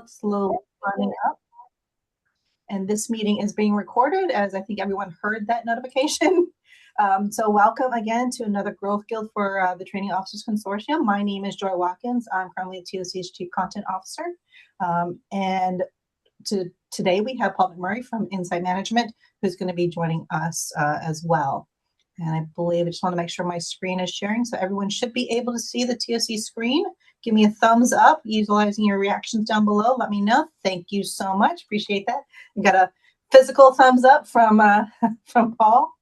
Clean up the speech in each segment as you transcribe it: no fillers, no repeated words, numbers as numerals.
slowly running up. And this meeting is being recorded, as I think everyone heard that notification. So welcome again to another Growth Guild for the Training Officers Consortium. My name is Joy Watkins. I'm currently TOC's Chief Content Officer. Today we have Paul McMurray from Insight Management, who's going to be joining us as well. And I believe I just want to make sure my screen is sharing, so everyone should be able to see the TOC screen. Give me a thumbs up, utilizing your reactions down below. Let me know. Thank you so much. Appreciate that. I got a physical thumbs up from from Paul.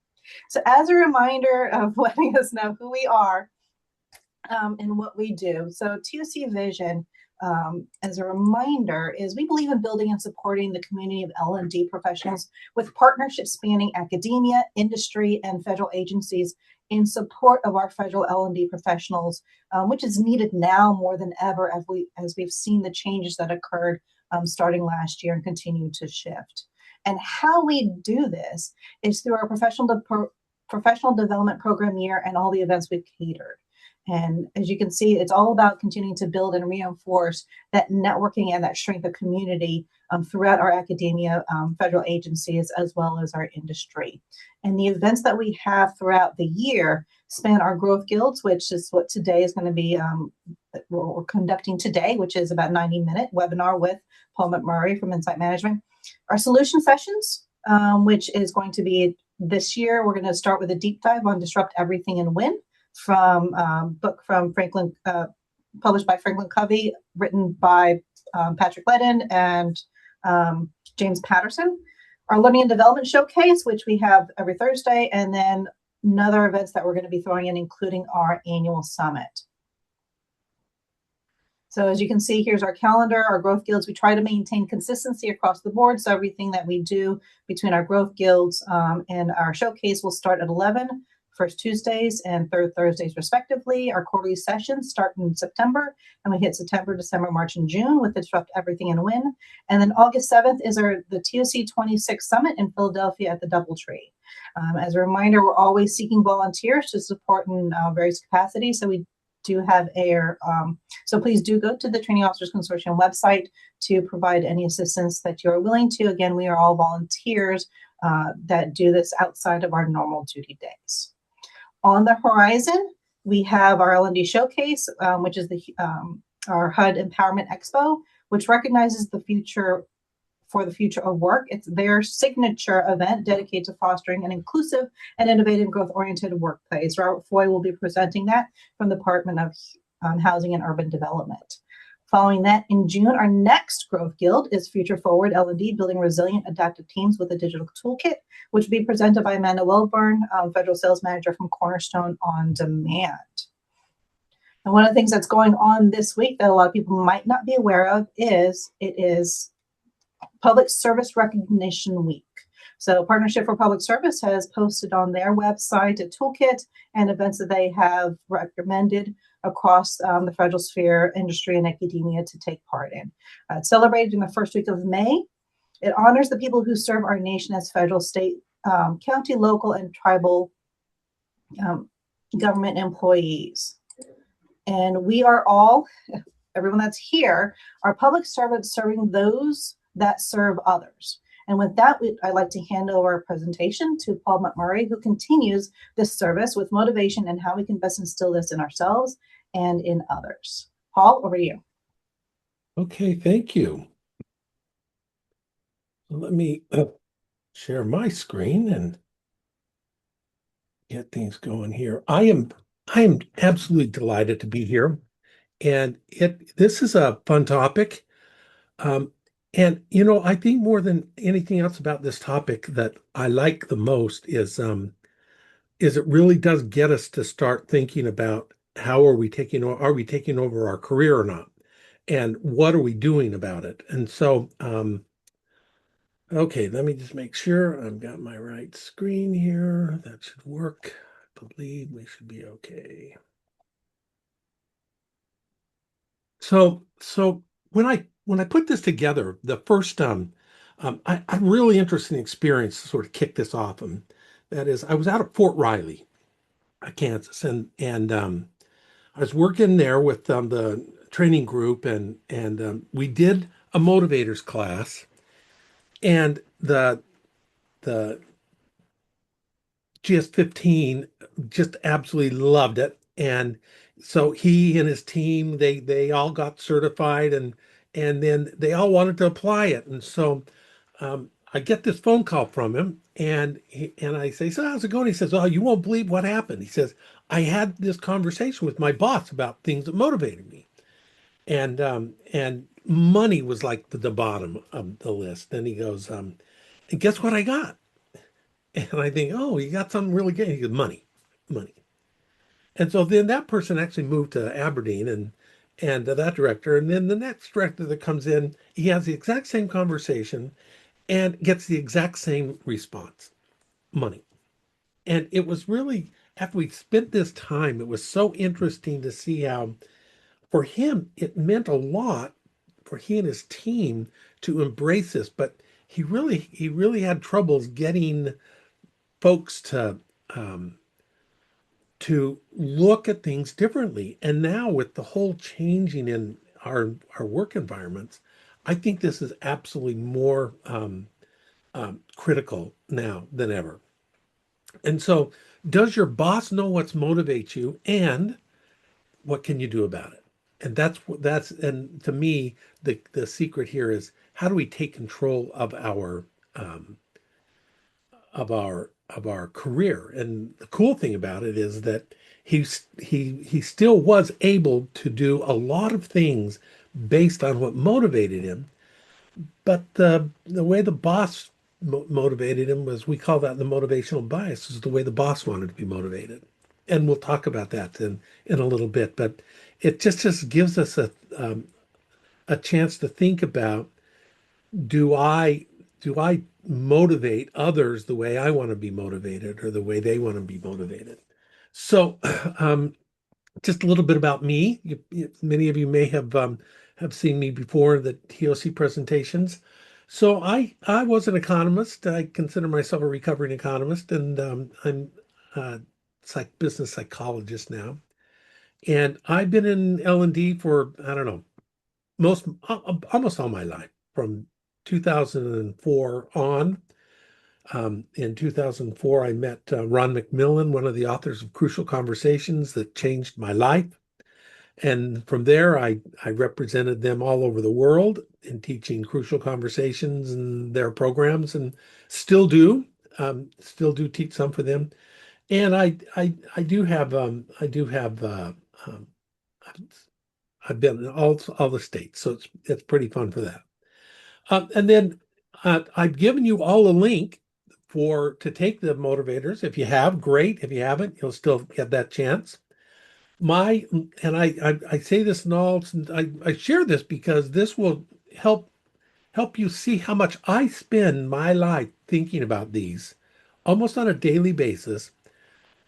So as a reminder of letting us know who we are and what we do. So TOC Vision, as a reminder, is we believe in building and supporting the community of L&D professionals with partnerships spanning academia, industry, and federal agencies in support of our federal L&D professionals, which is needed now more than ever as we've seen the changes that occurred starting last year and continue to shift. And how we do this is through our professional development program year and all the events we've catered. And as you can see, it's all about continuing to build and reinforce that networking and that strength of community throughout our academia, federal agencies, as well as our industry. And the events that we have throughout the year span our growth guilds, which is what today is going to be, we're conducting today, which is about 90-minute webinar with Paul McMurray from Insight Management. Our solution sessions, which is going to be this year, we're going to start with a deep dive on Disrupt Everything and Win, from book from Franklin, published by Franklin Covey, written by Patrick Ledden and James Patterson. Our Learning and Development Showcase, which we have every Thursday, and then other events that we're going to be throwing in, including our annual summit. So as you can see, here's our calendar, our growth guilds. We try to maintain consistency across the board. So everything that we do between our growth guilds and our showcase will start at 11. First Tuesdays and third Thursdays, respectively. Our quarterly sessions start in September, and we hit September, December, March, and June with the Disrupt Everything and Win. And then August 7th is the TOC 26 Summit in Philadelphia at the Doubletree. As a reminder, we're always seeking volunteers to support in various capacities. So we do have so please do go to the Training Officers Consortium website to provide any assistance that you're willing to. Again, we are all volunteers that do this outside of our normal duty days. On the horizon, we have our L&D Showcase, which is our HUD Empowerment Expo, which recognizes the future of work. It's their signature event dedicated to fostering an inclusive and innovative growth-oriented workplace. Robert Foy will be presenting that from the Department of Housing and Urban Development. Following that, in June, our next Growth Guild is Future Forward L&D, Building Resilient Adaptive Teams with a Digital Toolkit, which will be presented by Amanda Welburn, Federal Sales Manager from Cornerstone On Demand. And one of the things that's going on this week that a lot of people might not be aware of is it is Public Service Recognition Week. So Partnership for Public Service has posted on their website a toolkit and events that they have recommended across the federal sphere, industry, and academia to take part in. It's celebrated in the first week of May. It honors the people who serve our nation as federal, state, county, local, and tribal government employees. And we are all, everyone that's here, are public servants serving those that serve others. And with that, I'd like to hand over our presentation to Paul McMurray, who continues this service with motivation and how we can best instill this in ourselves and in others. Paul, over to you. Okay, thank you. Let me share my screen and get things going here. I am absolutely delighted to be here, and this is a fun topic. And I think more than anything else about this topic that I like the most is it really does get us to start thinking about how are we taking over our career or not, and what are we doing about it? And so, okay, let me just make sure I've got my right screen here. That should work. I believe we should be okay. So when I put this together, the first I'm really interested in experience to sort of kick this off. And that is, I was out at Fort Riley, Kansas, and I was working there with the training group, and we did a motivators class, and the GS15 just absolutely loved it. And so he and his team, they all got certified, and then they all wanted to apply it. And so I get this phone call from him, and I say, "So how's it going?" He says, "Oh, you won't believe what happened." He says, "I had this conversation with my boss about things that motivated me." And money was like the bottom of the list. Then he goes, "And guess what I got?" And I think, "Oh, you got something really good." He goes, "Money, money." And so then that person actually moved to Aberdeen, and that director, and then the next director that comes in, he has the exact same conversation and gets the exact same response, money. And it was really, after we spent this time, it was so interesting to see how for him it meant a lot for he and his team to embrace this, but he really had troubles getting folks um, to look at things differently. And now with the whole changing in our work environments, I think this is absolutely more critical now than ever. And so, does your boss know what's motivates you, and what can you do about it? And and to me, the secret here is how do we take control um, of our career? And the cool thing about it is that he still was able to do a lot of things based on what motivated him, but the way the boss motivated him was, we call that the motivational bias, is the way the boss wanted to be motivated. And we'll talk about that in a little bit, but it just gives us a chance to think about, do I motivate others the way I want to be motivated or the way they want to be motivated? So, um, just a little bit about me. Many of you may have seen me before in the TOC presentations. So I was an economist. I consider myself a recovering economist, and I'm a business psychologist now. And I've been in L&D for, I don't know, almost all my life, from 2004 on. In 2004, I met Ron McMillan, one of the authors of Crucial Conversations that changed my life. And from there, I represented them all over the world in teaching Crucial Conversations and their programs, and still do, still do teach some for them. And um, I've been in all the states, so it's pretty fun for that. And then I've given you all a link to take the motivators. If you have, great. If you haven't, you'll still get that chance. My and I say this in all, I share this because this will help you see how much I spend my life thinking about these almost on a daily basis.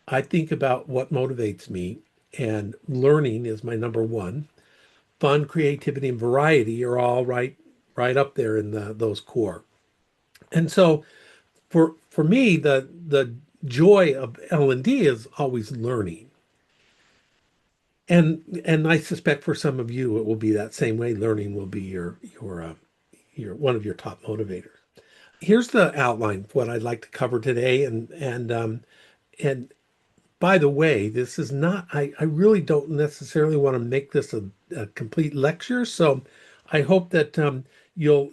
I think about what motivates me, and learning is my number one. Fun, creativity, and variety are all right up there in those core. And so for me, the joy of L&D is always learning. And I suspect for some of you it will be that same way. Learning will be your one of your top motivators. Here's the outline of what I'd like to cover today. And by the way, this is not, I really don't necessarily want to make this a complete lecture. So I hope that you'll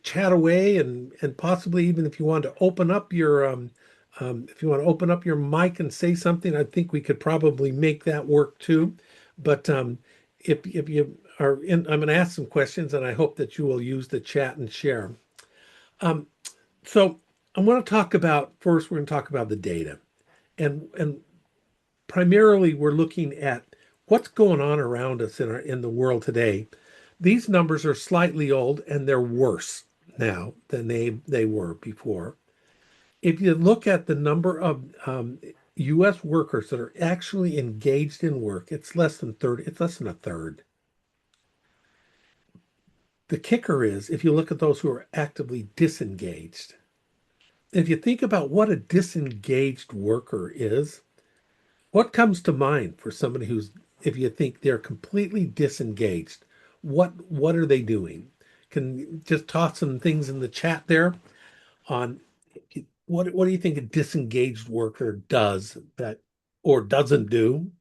chat away, and possibly even if you want to open up your mic and say something, I think we could probably make that work too. But if you are in, I'm going to ask some questions, and I hope that you will use the chat and share. Um, so I want to talk about, first, we're going to talk about the data. And primarily we're looking at what's going on around us in the world today. These numbers are slightly old, and they're worse now than they were before. If you look at the number of U.S. workers that are actually engaged in work, it's less than 30, it's less than a third. The kicker is, if you look at those who are actively disengaged, if you think about what a disengaged worker is, what comes to mind for somebody if you think they're completely disengaged, what are they doing? Can you just toss some things in the chat there on what do you think a disengaged worker does that or doesn't do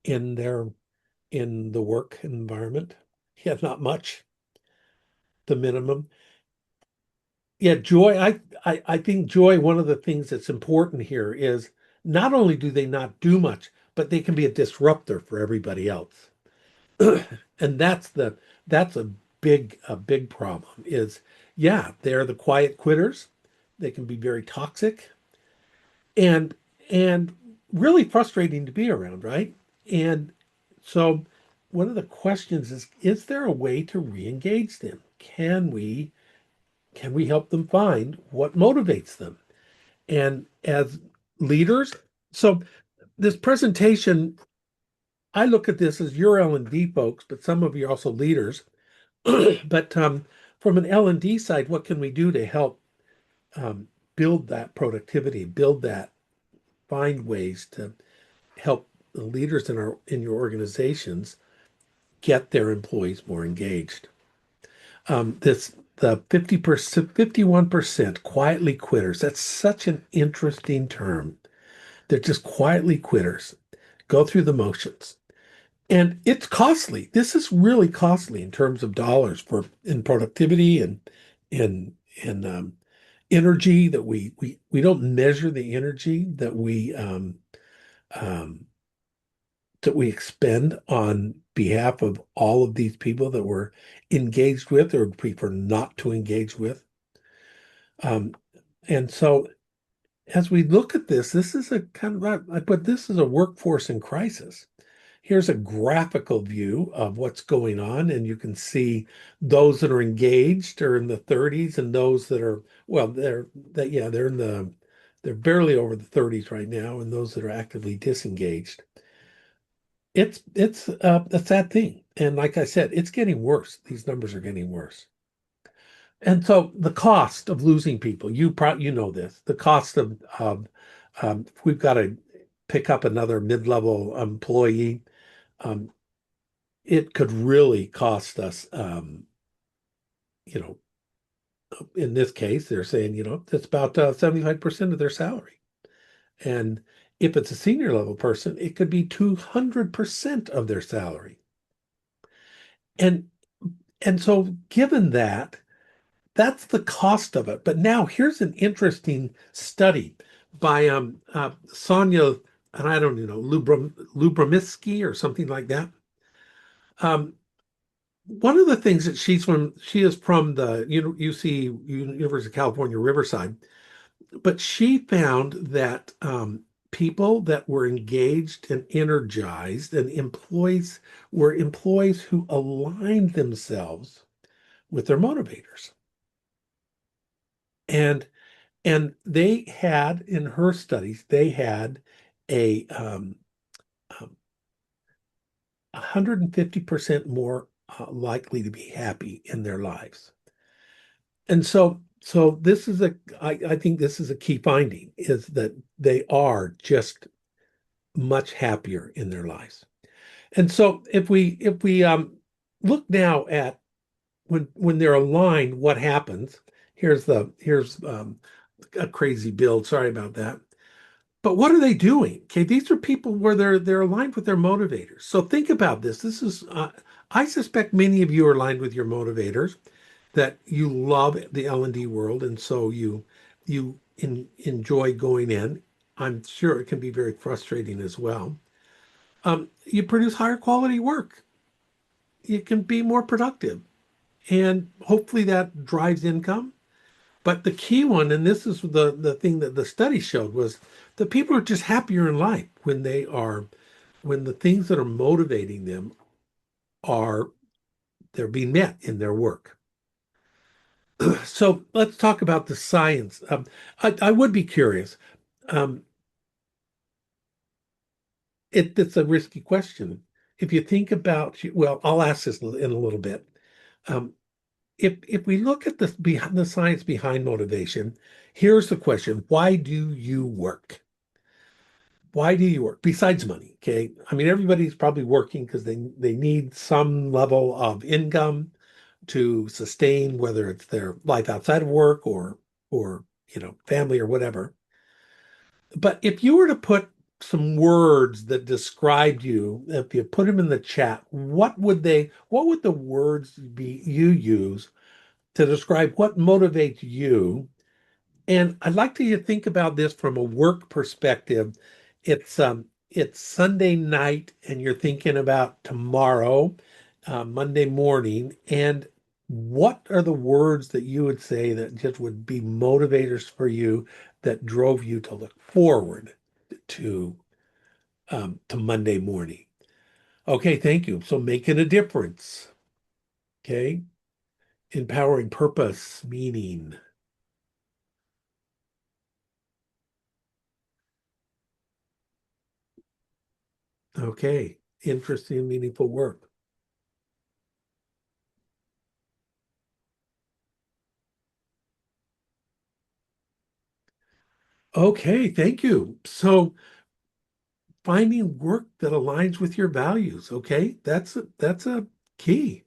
in the work environment? Yeah, not much, the minimum. Yeah, Joy, I think Joy, one of the things that's important here is not only do they not do much, but they can be a disruptor for everybody else. And that's a big problem is yeah, they're the quiet quitters. They can be very toxic and and really frustrating to be around, right? And so one of the questions is there a way to re-engage them? Can we help them find what motivates them? And as leaders, so this presentation, I look at this as your L&D folks, but some of you are also leaders. But from an L&D side, what can we do to help um, build that productivity, find ways to help the leaders in your organizations get their employees more engaged? The 50%, 51% quietly quitters. That's such an interesting term. They're just quietly quitters, go through the motions. And it's costly. This is really costly in terms of dollars in productivity and in energy that we don't measure the energy um, that we expend on behalf of all of these people that we're engaged with or prefer not to engage with. Um, and so as we look at this, this is a kind of, I put this as a workforce in crisis. Here's a graphical view of what's going on, and you can see those that are engaged are in the 30s, and those that are, well, they're barely over the 30s right now, and those that are actively disengaged. It's a sad thing. And like I said, it's getting worse. These numbers are getting worse. And so the cost of losing people, you know this, the cost if we've got to pick up another mid-level employee, um, it could really cost us, you know, in this case, they're saying, that's about 75% of their salary. And if it's a senior level person, it could be 200% of their salary. And and so given that, that's the cost of it. But now here's an interesting study by Sonia, and I don't know, Lubromitsky or something like that. One of the things that she is from the UC, University of California, Riverside, but she found that people that were engaged and energized and employees were employees who aligned themselves with their motivators. And they had in her studies, they had a 150% more likely to be happy in their lives. And so this is I think this is a key finding is that they are just much happier in their lives. And so if we look now at when they're aligned, what happens? Here's a crazy build. Sorry about that. But what are they doing? Okay, these are people where they're aligned with their motivators. So think about this. This is I suspect many of you are aligned with your motivators, that you love the L&D world, and so enjoy going in. I'm sure it can be very frustrating as well. You produce higher quality work. You can be more productive, and hopefully that drives income. But the key one, and this is the thing that the study showed, was that people are just happier in life when the things that are motivating them they're being met in their work. So let's talk about the science. I would be curious. Um, it's a risky question. If you think about, well, I'll ask this in a little bit. Um, if we look at the science behind motivation, here's the question: why do you work? Why do you work besides money? Okay. I mean, everybody's probably working because they need some level of income to sustain, whether it's their life outside of work or family or whatever. But if you were to put some words that described you, if you put them in the chat, what would the words be you use to describe what motivates you? And I'd like you to think about this from a work perspective. It's Sunday night and you're thinking about tomorrow, Monday morning, and what are the words that you would say that just would be motivators for you that drove you to look forward to to Monday morning? Okay, thank you. So making a difference. Okay, empowering purpose, meaning. Okay, interesting, meaningful work. Okay, thank you. So finding work that aligns with your values, okay? That's a key.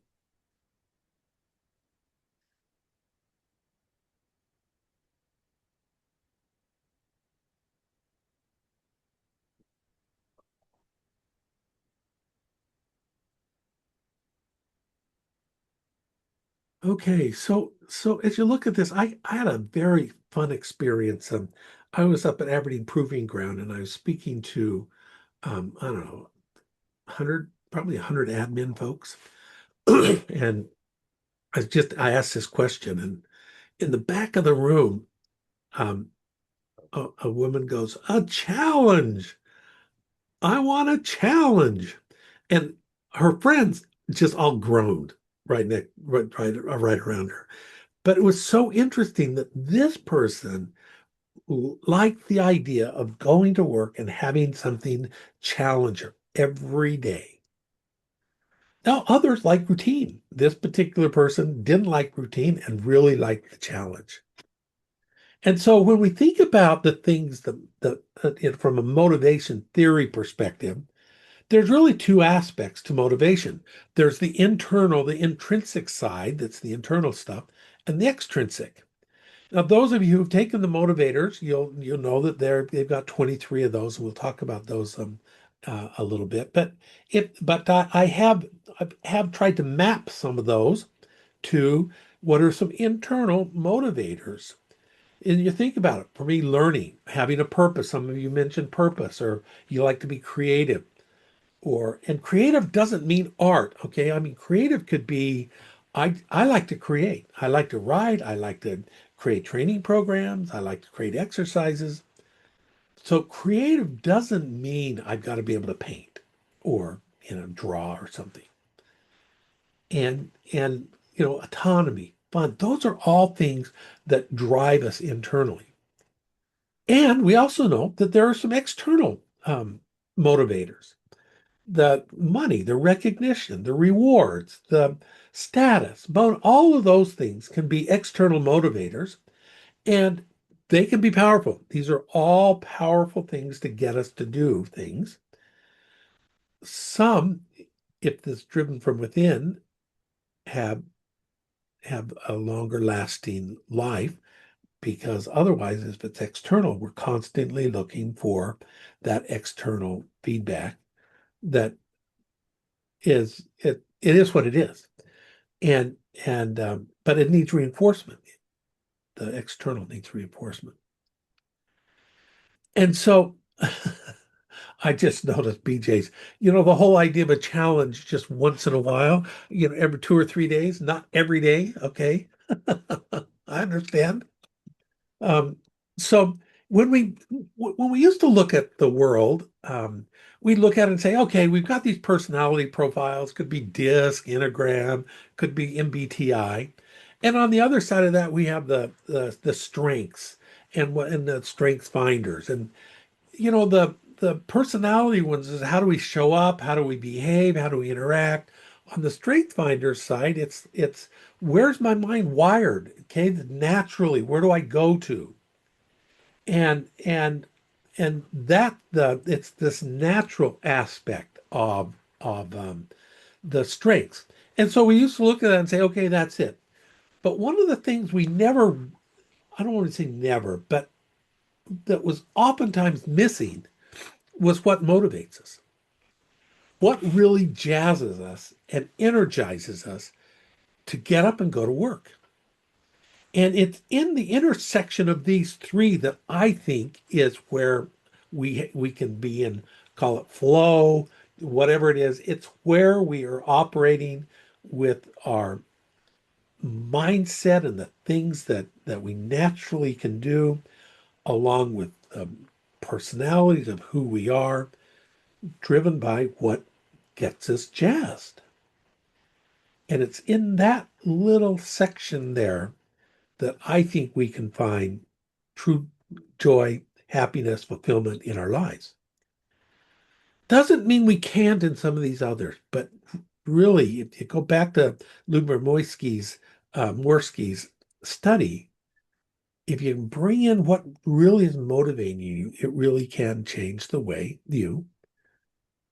Okay, so as you look at this, I had a very fun experience. I was up at Aberdeen Proving Ground and I was speaking to I don't know, 100, probably 100 admin folks. And I asked this question, and in the back of the room, um, a woman goes, "A challenge. I want a challenge." And her friends just all groaned right around her. But it was so interesting that this person liked the idea of going to work and having something challenge her every day. Now, others like routine. This particular person didn't like routine and really liked the challenge. And so when we think about the things from a motivation theory perspective, there's really two aspects to motivation. There's the internal, the intrinsic side, that's the internal stuff, and the extrinsic. Now, those of you who've taken the motivators, you'll know that they've got 23 of those, and we'll talk about those a little bit. But I have tried to map some of those to what are some internal motivators. And you think about it, for me, learning, having a purpose. Some of you mentioned purpose, or you like to be creative and creative doesn't mean art. Okay, I mean creative could be I like to create, I like to write, I like to create training programs, I like to create exercises. So creative doesn't mean I've got to be able to paint or draw or something. And autonomy, fun, those are all things that drive us internally. And we also know that there are some external motivators: the money, the recognition, the rewards, the status, but all of those things can be external motivators and they can be powerful. These are all powerful things to get us to do things. Some, if it's driven from within, have have a longer lasting life because otherwise, if it's external, we're constantly looking for that external feedback that it is what it is. And but it needs reinforcement. The external needs reinforcement. And so I just noticed BJ's, the whole idea of a challenge just once in a while, every 2 or 3 days, not every day. Okay. I understand. Um, so when we used to look at the world, we'd look at it and say, okay, we've got these personality profiles, could be DISC, Enneagram, could be MBTI. And on the other side of that, we have the strengths and the strengths finders. And the personality ones is how do we show up, how do we behave, how do we interact. On the strength finder side, it's where's my mind wired? Okay, naturally, where do I go to? And it's this natural aspect of the strengths. And so we used to look at that and say, okay, that's it. But one of the things we never, I don't want to say never, but that was oftentimes missing was what motivates us. What really jazzes us and energizes us to get up and go to work. And it's in the intersection of these three that I think is where we can be in, call it flow, whatever it is. It's where we are operating with our mindset and the things that we naturally can do, along with personalities of who we are, driven by what gets us jazzed. And it's in that little section there that I think we can find true joy, happiness, fulfillment in our lives. Doesn't mean we can't in some of these others, but really, if you go back to Ludwig Morsky's study, if you bring in what really is motivating you, it really can change the way you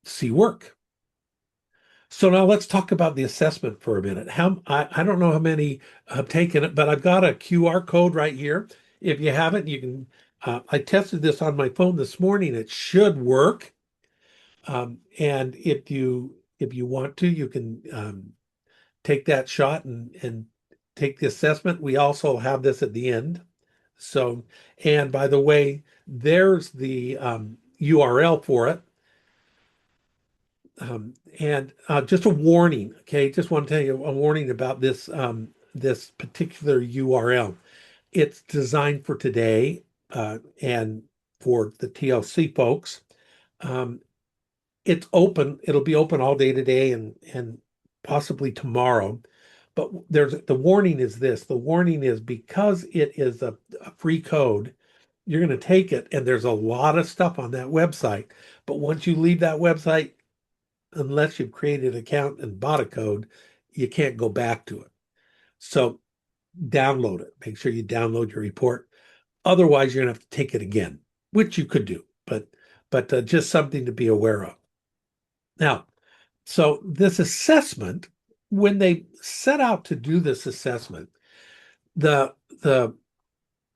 see work. So now let's talk about the assessment for a minute. I don't know how many have taken it, but I've got a QR code right here. If you haven't, you can. I tested this on my phone this morning. It should work. And if you want to, you can take that shot and take the assessment. We also have this at the end. So, and by the way, there's the URL for it. And just a warning, okay? Just want to tell you a warning about this particular URL. It's designed for today and for the TLC folks. Um, it's open. It'll be open all day today and possibly tomorrow. But the warning is this. The warning is because it is a free code, you're going to take it, and there's a lot of stuff on that website. But once you leave that website, unless you've created an account and bought a code, you can't go back to it. So download it. Make sure you download your report. Otherwise, you're going to have to take it again, which you could do, but just something to be aware of. Now, so this assessment, when they set out to do this assessment, the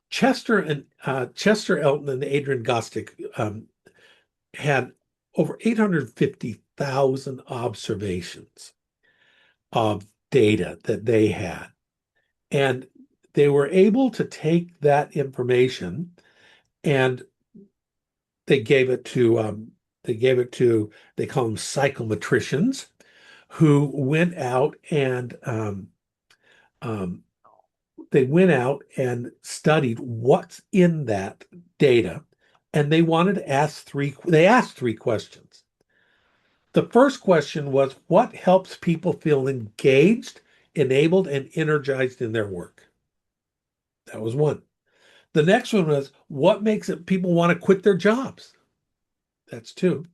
Chester Elton and Adrian Gostick had over 850,000 observations of data that they had. And they were able to take that information and they gave it to they call them psychometricians who went out and um, they went out and studied what's in that data, and they asked three questions. The first question was, what helps people feel engaged, enabled, and energized in their work? That was one. The next one was, what makes it people want to quit their jobs? That's two.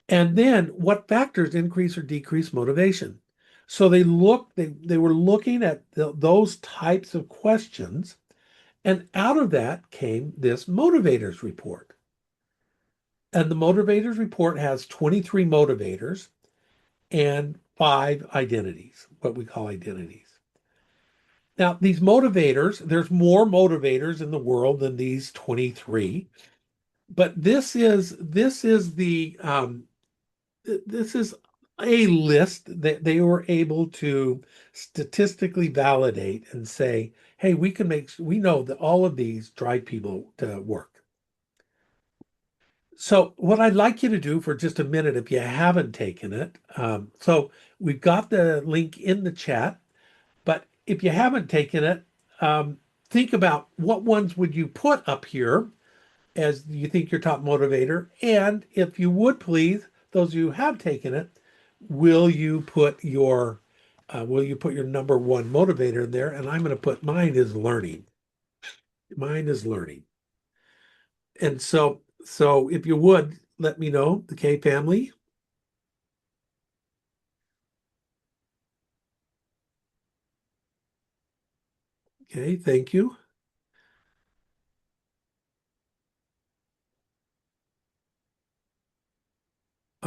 And then what factors increase or decrease motivation? So they were looking at those types of questions, and out of that came this motivators report. And the motivators report has 23 motivators and 5 identities, what we call identities. Now, these motivators, there's more motivators in the world than these 23, but this is a list that they were able to statistically validate and say, hey, we know that all of these drive people to work. So what I'd like you to do for just a minute, if you haven't taken it, so we've got the link in the chat, but if you haven't taken it, think about what ones would you put up here as you think your top motivator. And if you would please, those of you who have taken it, will you put your number one motivator in there? And I'm going to put mine is learning. Mine is learning. And so if you would let me know, the K family. Okay, thank you.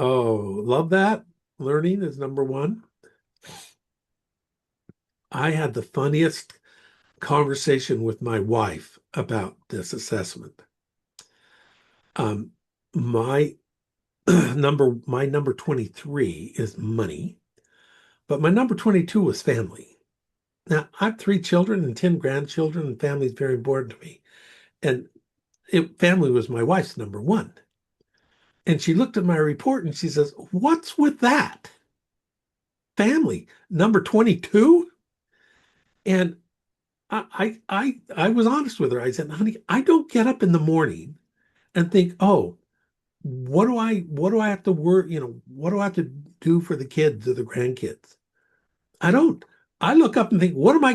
Oh, love that. Learning is number one. I had the funniest conversation with my wife about this assessment. Um, my my number 23 is money, but my number 22 was family. Now, I have 3 children and 10 grandchildren, and family is very important to me. And family was my wife's number one. And she looked at my report and she says, "What's with that? Family, number 22?" And I was honest with her. I said, "Honey, I don't get up in the morning and think, oh, what do I have to work, what do I have to do for the kids or the grandkids? I don't. I look up and think, what am I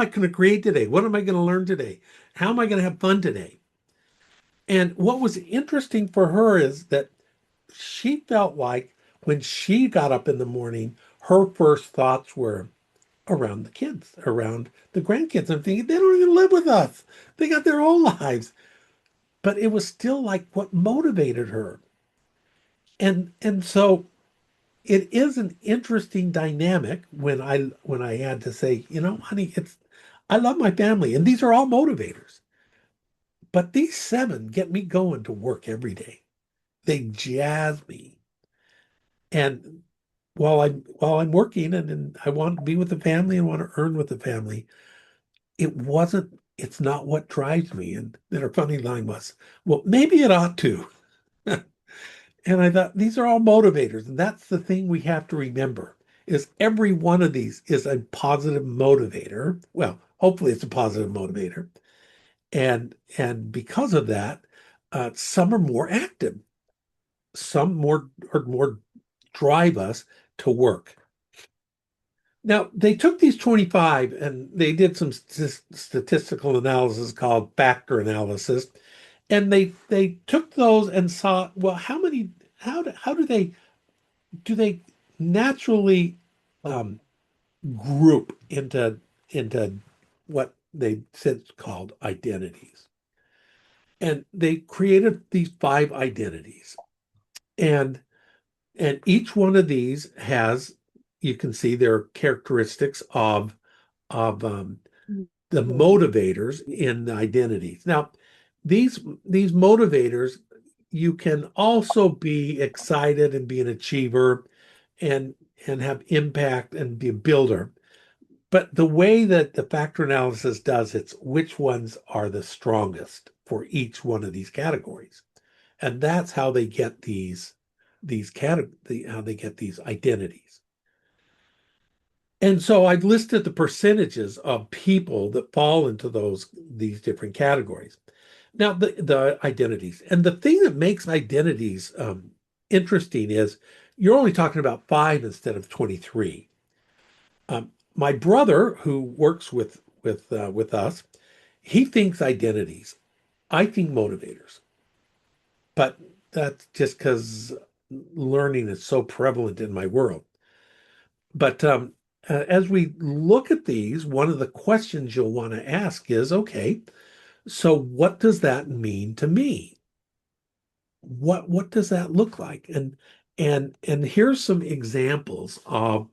gonna create today? What am I gonna learn today? How am I gonna have fun today?" And what was interesting for her is that she felt like when she got up in the morning, her first thoughts were around the kids, around the grandkids. I'm thinking, they don't even live with us. They got their own lives. But it was still like what motivated her. And so it is an interesting dynamic when I had to say, honey, I love my family, and these are all motivators. But these 7 get me going to work every day. They jazz me. And while I'm working and I want to be with the family and want to earn with the family, it's not what drives me. And then her funny line was, well, maybe it ought to. And I thought these are all motivators. And that's the thing we have to remember is every one of these is a positive motivator. Well, hopefully it's a positive motivator. And because of that, some are more active. Some more drive us to work. Now, they took these 25 and they did some statistical analysis called factor analysis. And they took those and saw, well, how do they naturally um, group into what they since called identities. And they created these 5 identities. And And each one of these has, you can see their characteristics of the motivators in the identities. Now, these motivators, you can also be excited and be an achiever and and have impact and be a builder. But the way that the factor analysis does it's which ones are the strongest for each one of these categories. And that's how they get how they get these identities. And so I've listed the percentages of people that fall into these different categories. Now the identities and the thing that makes identities interesting is you're only talking about 5 instead of 23. My brother, who works with us, he thinks identities. I think motivators. But that's just because learning is so prevalent in my world. But as we look at these, one of the questions you'll want to ask is, okay, so what does that mean to me? What does that look like? And here's some examples of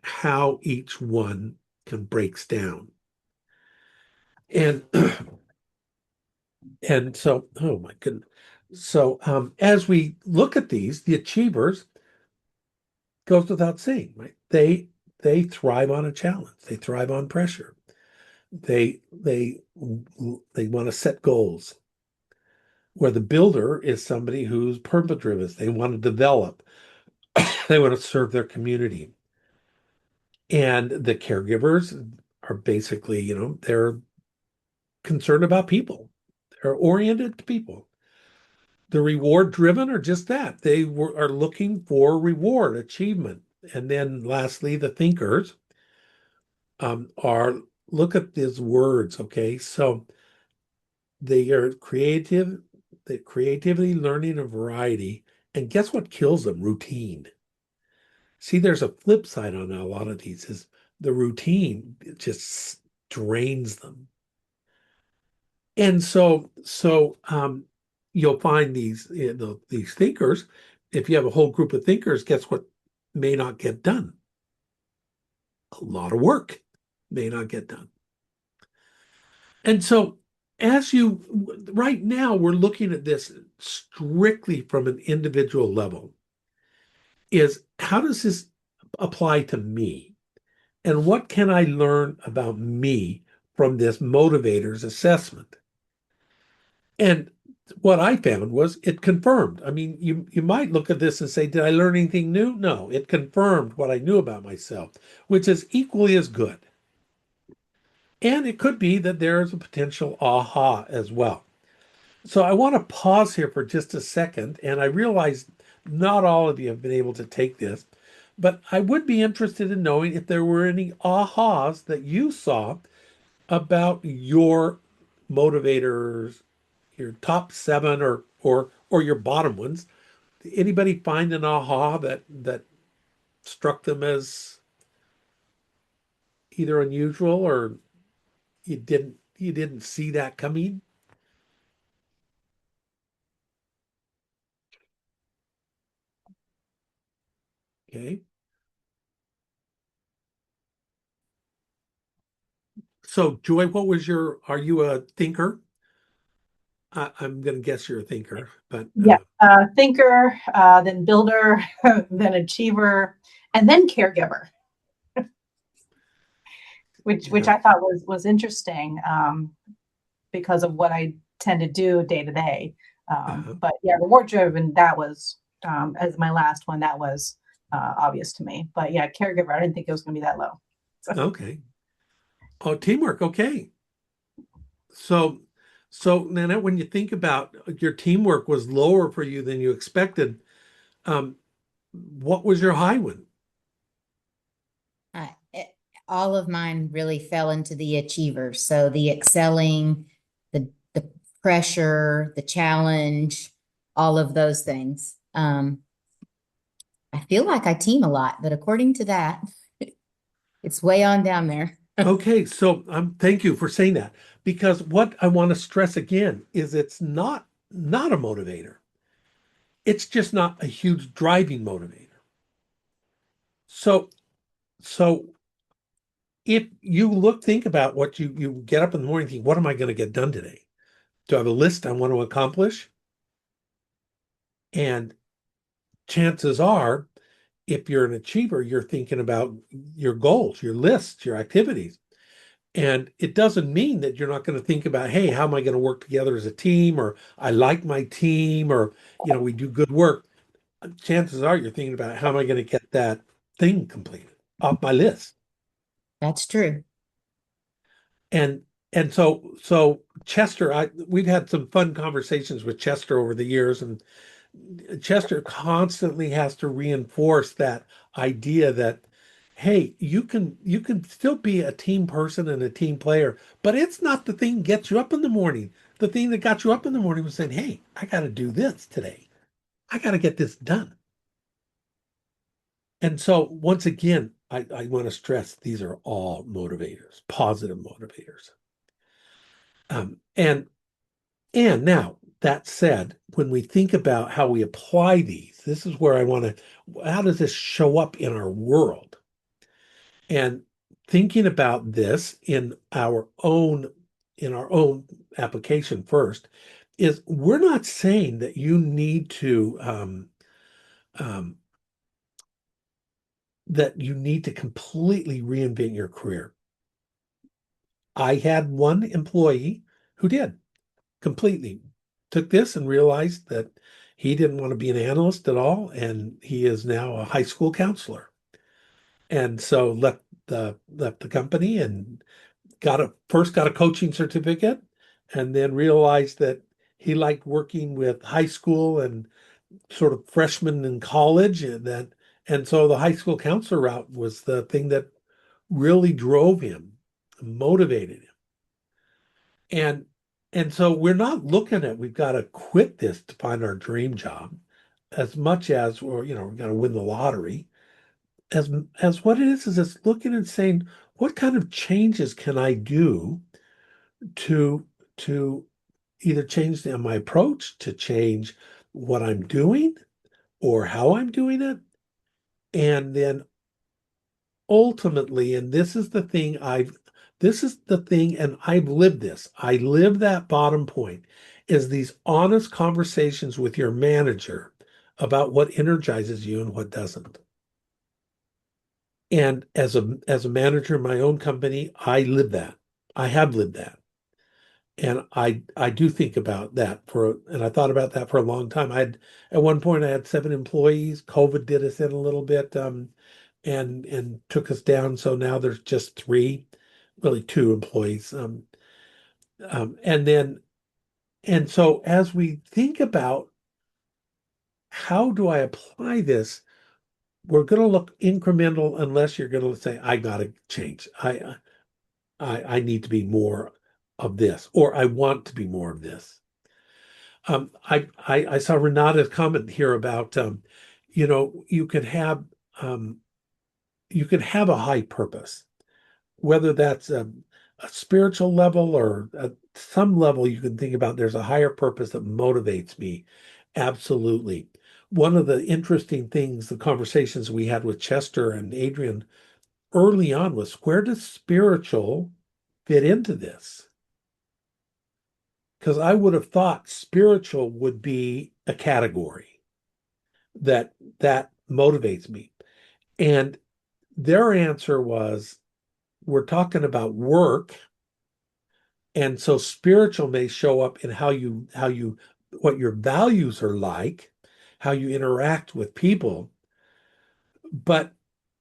how each one can breaks down. And and so, oh my goodness. So as we look at these, the achievers goes without saying, right? They thrive on a challenge. They thrive on pressure. They want to set goals. Where the builder is somebody who's purpose-driven. They want to develop. They want to serve their community. And the caregivers are basically, they're concerned about people. They're oriented to people. The reward driven are just that. Are looking for reward, achievement. And then lastly, the thinkers are look at these words, okay? So they are creative, the creativity, learning, and variety. And guess what kills them? Routine. See, there's a flip side on a lot of these is the routine just drains them. And so you'll find these thinkers, if you have a whole group of thinkers, guess what may not get done? A lot of work may not get done. And so, right now, we're looking at this strictly from an individual level, is how does this apply to me? And what can I learn about me from this motivators assessment? And what I found was it confirmed. I mean, you might look at this and say, did I learn anything new? No, it confirmed what I knew about myself, which is equally as good. And it could be that there is a potential aha as well. So I want to pause here for just a second. And I realize not all of you have been able to take this, but I would be interested in knowing if there were any ahas that you saw about your motivators, your top seven or your bottom ones. Anybody find an aha that struck them as either unusual or you didn't see that coming? Okay. So Joy, are you a thinker? I'm going to guess you're a thinker, but Yeah, thinker, then builder, then achiever, and then caregiver, which yeah. I thought was interesting, because of what I tend to do day to day. Uh, But yeah, reward driven, that was, as my last one, that was obvious to me. But yeah, caregiver, I didn't think it was going to be that low. So, okay. Oh, teamwork. Okay. So, so Nanette, when you think about your teamwork was lower for you than you expected, um, what was your high one? Uh, it, all of mine really fell into the achievers. So the excelling, the pressure, the challenge, all of those things. I feel like I team a lot, but according to that, it's way on down there. Okay, so thank you for saying that because what I want to stress again is it's not a motivator. It's just not a huge driving motivator. So so if you think about what you get up in the morning, think, what am I going to get done today? Do I have a list I want to accomplish? And chances are, if you're an achiever, you're thinking about your goals, your lists, your activities. And it doesn't mean that you're not going to think about, hey, how am I going to work together as a team? Or I like my team, or, we do good work. Chances are you're thinking about how am I going to get that thing completed off my list. That's true. And so Chester, we've had some fun conversations with Chester over the years, and Chester constantly has to reinforce that idea that, hey, you can still be a team person and a team player, but it's not the thing that gets you up in the morning. The thing that got you up in the morning was saying, hey, I got to do this today. I got to get this done. And so once again, I want to stress these are all motivators, positive motivators. And now that said, when we think about how we apply these, this is where I want to, how does this show up in our world? And thinking about this in our own application first is we're not saying that you need to um, completely reinvent your career. I had one employee who did completely took this and realized that he didn't want to be an analyst at all, and he is now a high school counselor. And so left the company and got a coaching certificate, and then realized that he liked working with high school and sort of freshmen in college, and so the high school counselor route was the thing that really drove him, motivated him. And and so we're not looking at we've got to quit this to find our dream job as much as or we're going to win the lottery. As what it is it's looking and saying, what kind of changes can I do to to either change my approach, to change what I'm doing, or how I'm doing it. And then ultimately, and this is the thing, and I've lived this. I live that bottom point is these honest conversations with your manager about what energizes you and what doesn't. And as a manager in my own company, I live that. I have lived that. And I do think about that and I thought about that for a long time. At one point I had 7 employees. COVID did us in a little bit, and took us down. So now there's just 3, really 2 employees. And then and so as we think about how do I apply this, we're going to look incremental unless you're going to say, I got to change. I need to be more of this, or I want to be more of this. I saw Renata's comment here about, you can have a high purpose, whether that's a spiritual level or at some level you can think about there's a higher purpose that motivates me. Absolutely. One of the interesting things, the conversations we had with Chester and Adrian early on was, where does spiritual fit into this? Because I would have thought spiritual would be a category that motivates me. And their answer was, we're talking about work. And so spiritual may show up in what your values are like, how you interact with people, but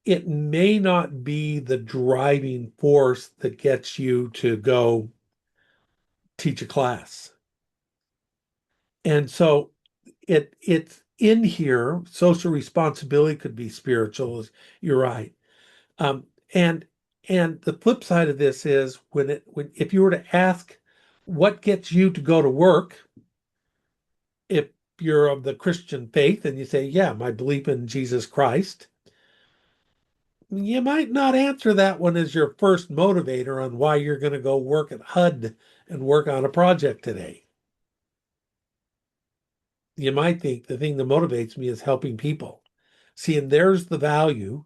it may not be the driving force that gets you to go teach a class. And so it's in here. Social responsibility could be spiritual. You're right. Um, and the flip side of this is if you were to ask what gets you to go to work, if you're of the Christian faith and you say, yeah, my belief in Jesus Christ, you might not answer that one as your first motivator on why you're going to go work at HUD and work on a project today. You might think the thing that motivates me is helping people. See, and there's the value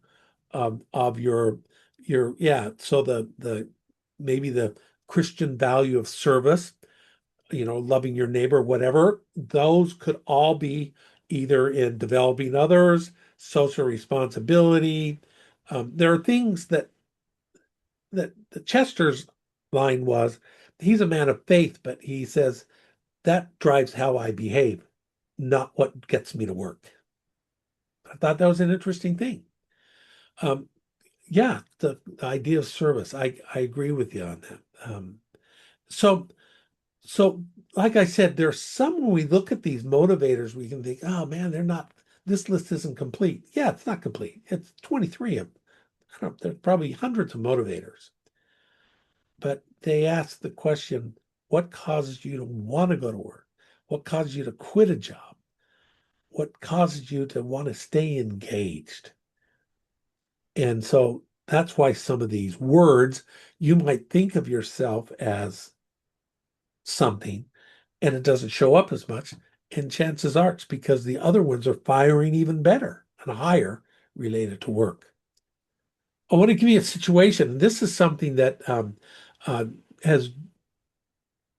of your so the maybe the Christian value of service, loving your neighbor, whatever, those could all be either in developing others, social responsibility. There are things that the Chester's line was, he's a man of faith, but he says that drives how I behave, not what gets me to work. I thought that was an interesting thing. Yeah, the idea of service. I agree with you on that. So like I said, there's some, when we look at these motivators, we can think, oh man, this list isn't complete. Yeah, it's not complete. It's 23 of, I don't know, there's probably hundreds of motivators. But they ask the question, what causes you to want to go to work? What causes you to quit a job? What causes you to want to stay engaged? And so that's why some of these words, you might think of yourself as something and it doesn't show up as much. And chances are it's because the other ones are firing even better and higher related to work. I want to give you a situation. This is something that has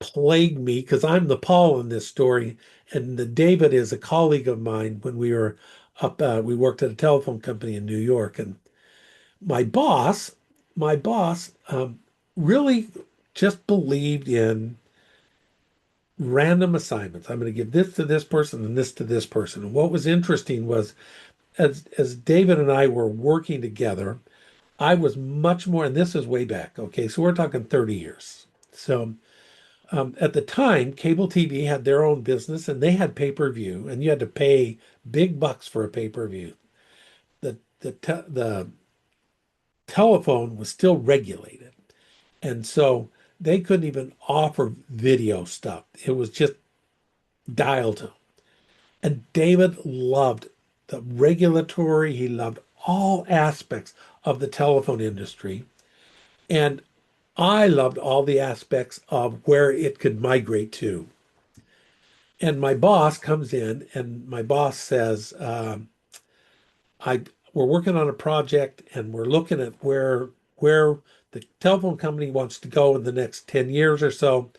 plagued me because I'm the Paul in this story, and the David is a colleague of mine when we were up. We worked at a telephone company in New York, and my boss really just believed in random assignments. I'm going to give this to this person and this to this person. And what was interesting was, as David and I were working together, I was much more, and this is way back. Okay, so we're talking 30 years. So at the time, cable TV had their own business and they had pay-per-view, and you had to pay big bucks for a pay-per-view. The telephone was still regulated. And so they couldn't even offer video stuff. It was just dial tone. And David loved the regulatory, he loved all aspects of the telephone industry. And I loved all the aspects of where it could migrate to. And my boss comes in, and my boss says, I we're working on a project, and we're looking at where the telephone company wants to go in the next 10 years or so.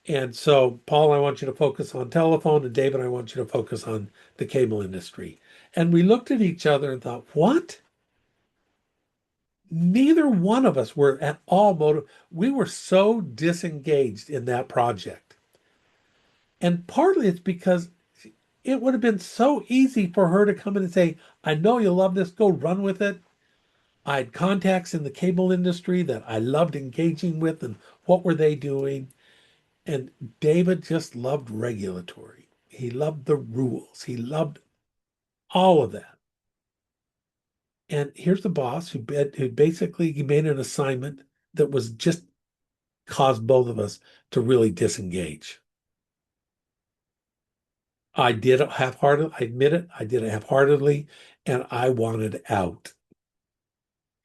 And so, Paul, I want you to focus on telephone, and David, I want you to focus on the cable industry. And we looked at each other and thought, what? Neither one of us were at all motivated. We were so disengaged in that project. And partly it's because it would have been so easy for her to come in and say, I know you love this, go run with it. I had contacts in the cable industry that I loved engaging with, and what were they doing? And David just loved regulatory. He loved the rules. He loved all of that. And here's the boss who basically he made an assignment that was just caused both of us to really disengage. I did it half-heartedly. I admit it. I did it half-heartedly, and I wanted out.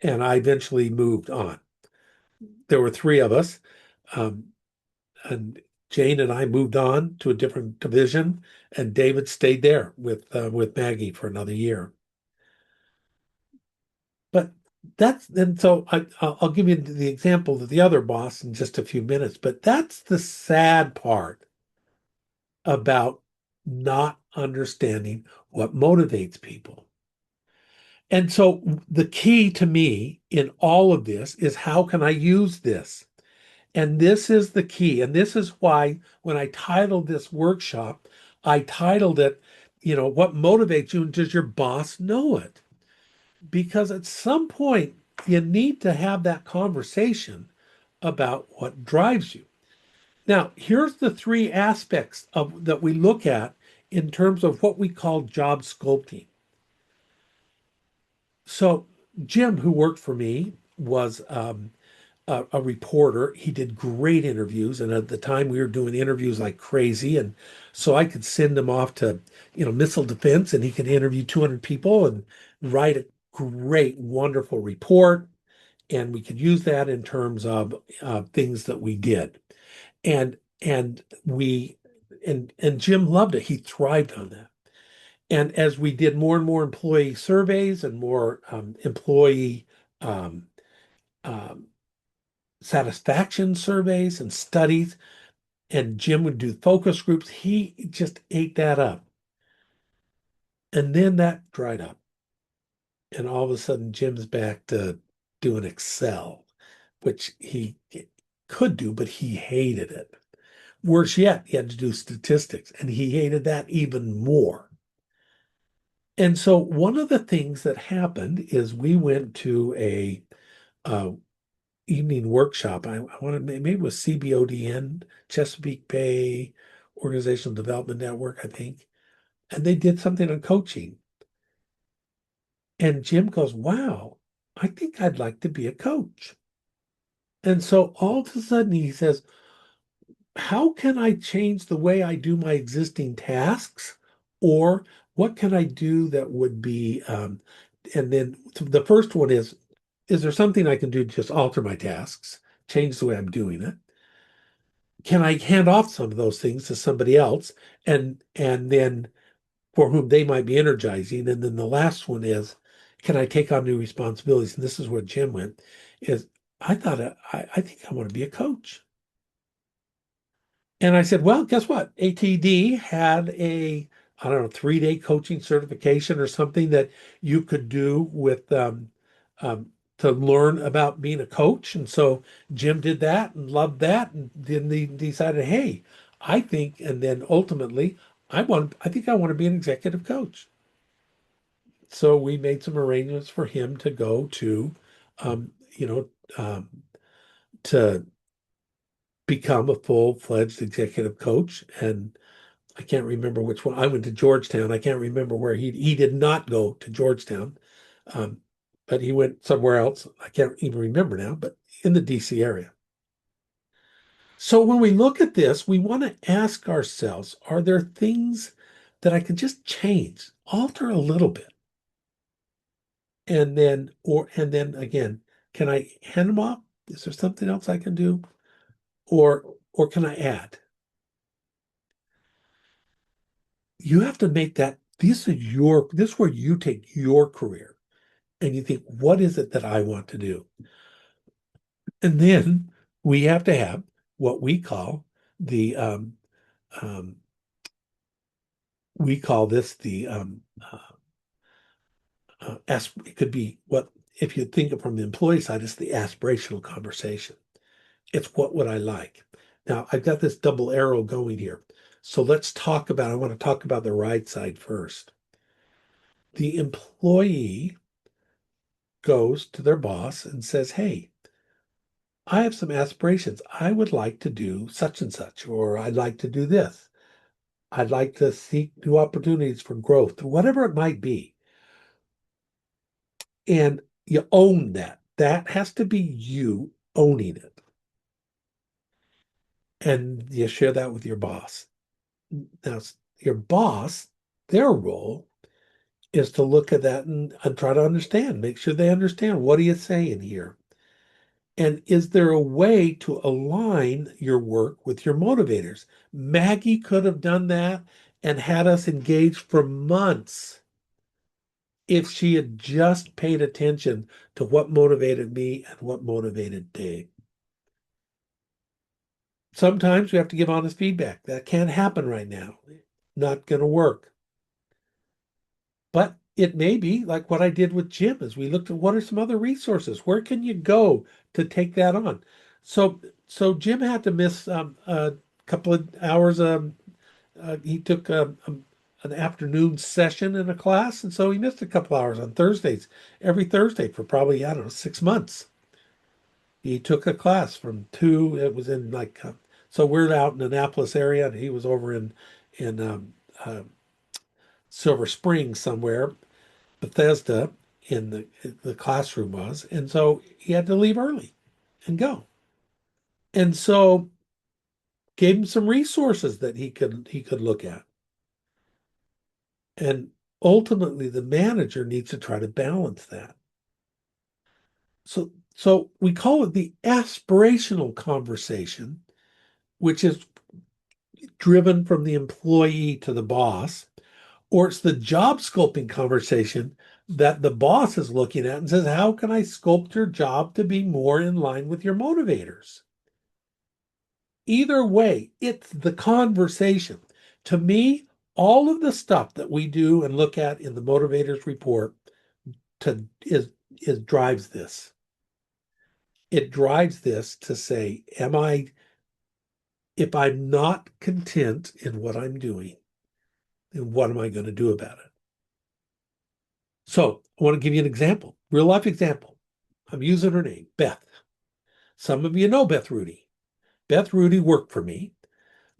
And I eventually moved on. There were three of us, and Jane and I moved on to a different division, and David stayed there with Maggie for another year. But I'll give you the example of the other boss in just a few minutes. But that's the sad part about not understanding what motivates people. And so the key to me in all of this is how can I use this? And this is the key. And this is why when I titled this workshop, I titled it, what motivates you and does your boss know it? Because at some point you need to have that conversation about what drives you. Now, here's the three aspects that we look at in terms of what we call job sculpting. So Jim, who worked for me, was a reporter. He did great interviews, and at the time we were doing interviews like crazy, and so I could send him off to, missile defense, and he could interview 200 people and write a great, wonderful report, and we could use that in terms of things that we did, and we and Jim loved it. He thrived on that. And as we did more and more employee surveys and more employee um, um, satisfaction surveys and studies, and Jim would do focus groups, he just ate that up. And then that dried up. And all of a sudden, Jim's back to doing Excel, which he could do, but he hated it. Worse yet, he had to do statistics, and he hated that even more. And so one of the things that happened is we went to a evening workshop. I want to maybe it was CBODN, Chesapeake Bay Organizational Development Network, I think, and they did something on coaching. And Jim goes, "Wow, I think I'd like to be a coach." And so all of a sudden he says, "How can I change the way I do my existing tasks, or what can I do that would be?" And then the first one is there something I can do to just alter my tasks, change the way I'm doing it? Can I hand off some of those things to somebody else and then for whom they might be energizing? And then the last one is, can I take on new responsibilities? And this is where Jim went, is I think I want to be a coach. And I said, well, guess what? ATD had I don't know, 3-day coaching certification or something that you could do with to learn about being a coach. And so Jim did that and loved that. And then he decided, hey, and then ultimately, I think I want to be an executive coach. So we made some arrangements for him to go to, um, you know, um, to become a full-fledged executive coach. And I can't remember which one. I went to Georgetown. I can't remember where he did not go to Georgetown, um, but he went somewhere else. I can't even remember now, but in the DC area. So when we look at this, we want to ask ourselves, are there things that I can just change, alter a little bit? And then again, can I hand them off? Is there something else I can do? Or can I add? you have to make that, this is where you take your career and you think, what is it that I want to do? And then we have to have what we call the, um, we call this the, it could be what, if you think of from the employee side, it's the aspirational conversation. It's what would I like? Now, I've got this double arrow going here. So let's talk about, I want to talk about the right side first. The employee goes to their boss and says, hey, I have some aspirations. I would like to do such and such, or I'd like to do this. I'd like to seek new opportunities for growth, whatever it might be. And you own that. That has to be you owning it. And you share that with your boss. Now, your boss, their role is to look at that and try to understand, make sure they understand what are you saying here? And is there a way to align your work with your motivators? Maggie could have done that and had us engaged for months if she had just paid attention to what motivated me and what motivated Dave. Sometimes we have to give honest feedback. That can't happen right now. Not going to work. But it may be like what I did with Jim as we looked at what are some other resources. Where can you go to take that on? So Jim had to miss a couple of hours. He took an afternoon session in a class, and so he missed a couple hours on Thursdays, every Thursday for probably, I don't know, 6 months. He took a class from 2, it was in like, so we're out in Annapolis area, and he was over in Silver Spring somewhere, Bethesda, in the classroom was, and so he had to leave early and go. And so gave him some resources that he could look at. And ultimately the manager needs to try to balance that. So we call it the aspirational conversation, which is driven from the employee to the boss, or it's the job scoping conversation that the boss is looking at and says, how can I sculpt your job to be more in line with your motivators? Either way, it's the conversation. To me, all of the stuff that we do and look at in the motivators report is drives this. It drives this to say, if I'm not content in what I'm doing, then what am I going to do about it? So I want to give you an example, real life example. I'm using her name, Beth. Some of you know Beth Rudy. Beth Rudy worked for me.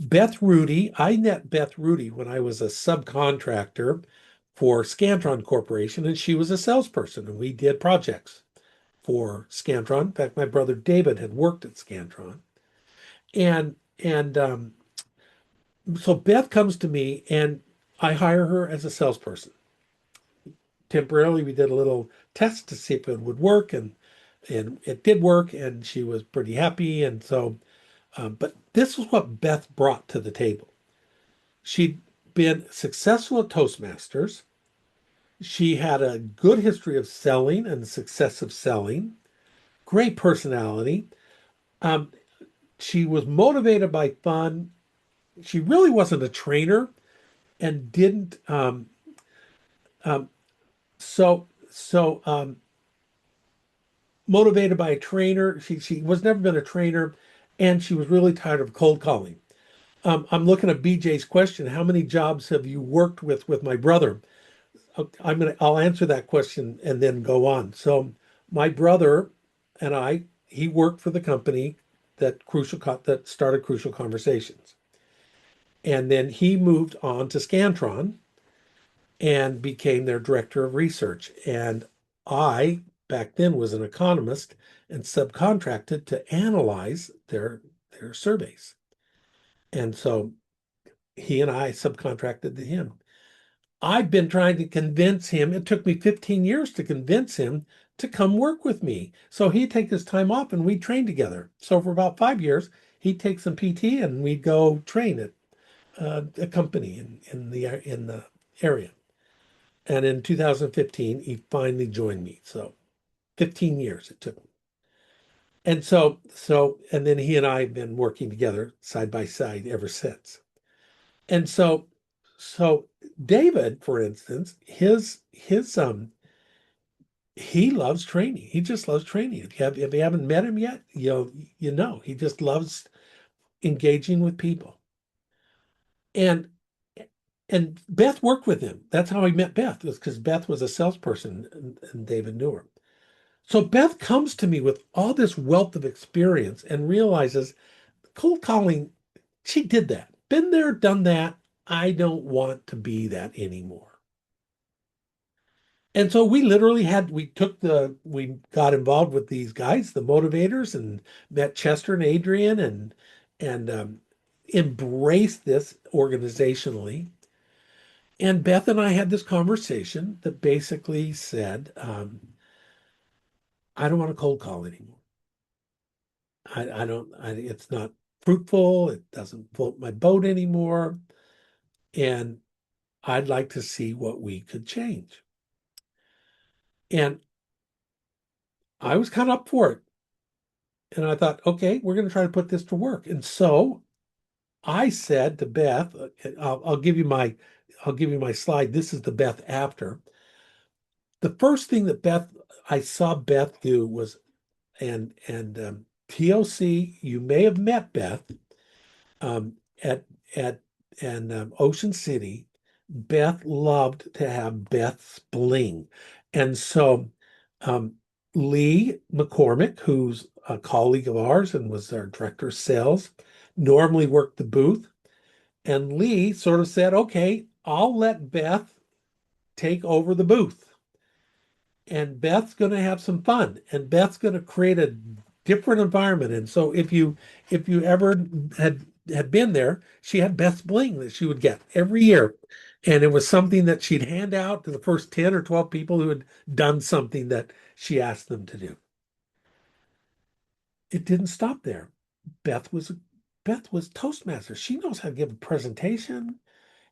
I met Beth Rudy when I was a subcontractor for Scantron Corporation, and she was a salesperson, and we did projects for Scantron. In fact, my brother David had worked at Scantron. And so Beth comes to me, and I hire her as a salesperson. Temporarily, we did a little test to see if it would work, and it did work, and she was pretty happy. And so, but this is what Beth brought to the table. She'd been successful at Toastmasters. She had a good history of selling and success of selling. Great personality. She was motivated by fun. She really wasn't a trainer and didn't. Motivated by a trainer. She was never been a trainer, and she was really tired of cold calling. I'm looking at BJ's question. How many jobs have you worked with my brother? I'll answer that question and then go on. So my brother and he worked for the company that started Crucial Conversations. And then he moved on to Scantron and became their director of research. And I, back then, was an economist and subcontracted to analyze their surveys. And so he and I subcontracted to him. I've been trying to convince him. It took me 15 years to convince him to come work with me. So he'd take his time off and we'd train together. So for about 5 years, he'd take some PT and we'd go train a company in the area. And in 2015, he finally joined me. So 15 years it took him. And and then he and I have been working together side by side ever since. And so David, for instance, he loves training. He just loves training. If you haven't met him yet, he just loves engaging with people. And Beth worked with him. That's how I met Beth, was because Beth was a salesperson and David knew her. So Beth comes to me with all this wealth of experience and realizes cold calling, she did that. Been there, done that. I don't want to be that anymore. And so we got involved with these guys, the motivators, and met Chester and Adrian and embraced this organizationally. And Beth and I had this conversation that basically said, I don't want to cold call anymore. It's not fruitful. It doesn't float my boat anymore. And I'd like to see what we could change. And I was kind of up for it. And I thought, okay, we're going to try to put this to work. And so I said to Beth, I'll give you my slide. This is the Beth after. The first thing that I saw Beth do was, and TOC, you may have met Beth at Ocean City. Beth loved to have Beth's bling. And so Lee McCormick, who's a colleague of ours and was our director of sales, normally worked the booth. And Lee sort of said, okay, I'll let Beth take over the booth. And Beth's going to have some fun. And Beth's going to create a different environment. And so if you ever had been there, she had Beth's bling that she would get every year. And it was something that she'd hand out to the first 10 or 12 people who had done something that she asked them to do. It didn't stop there. Beth was Toastmaster. She knows how to give a presentation.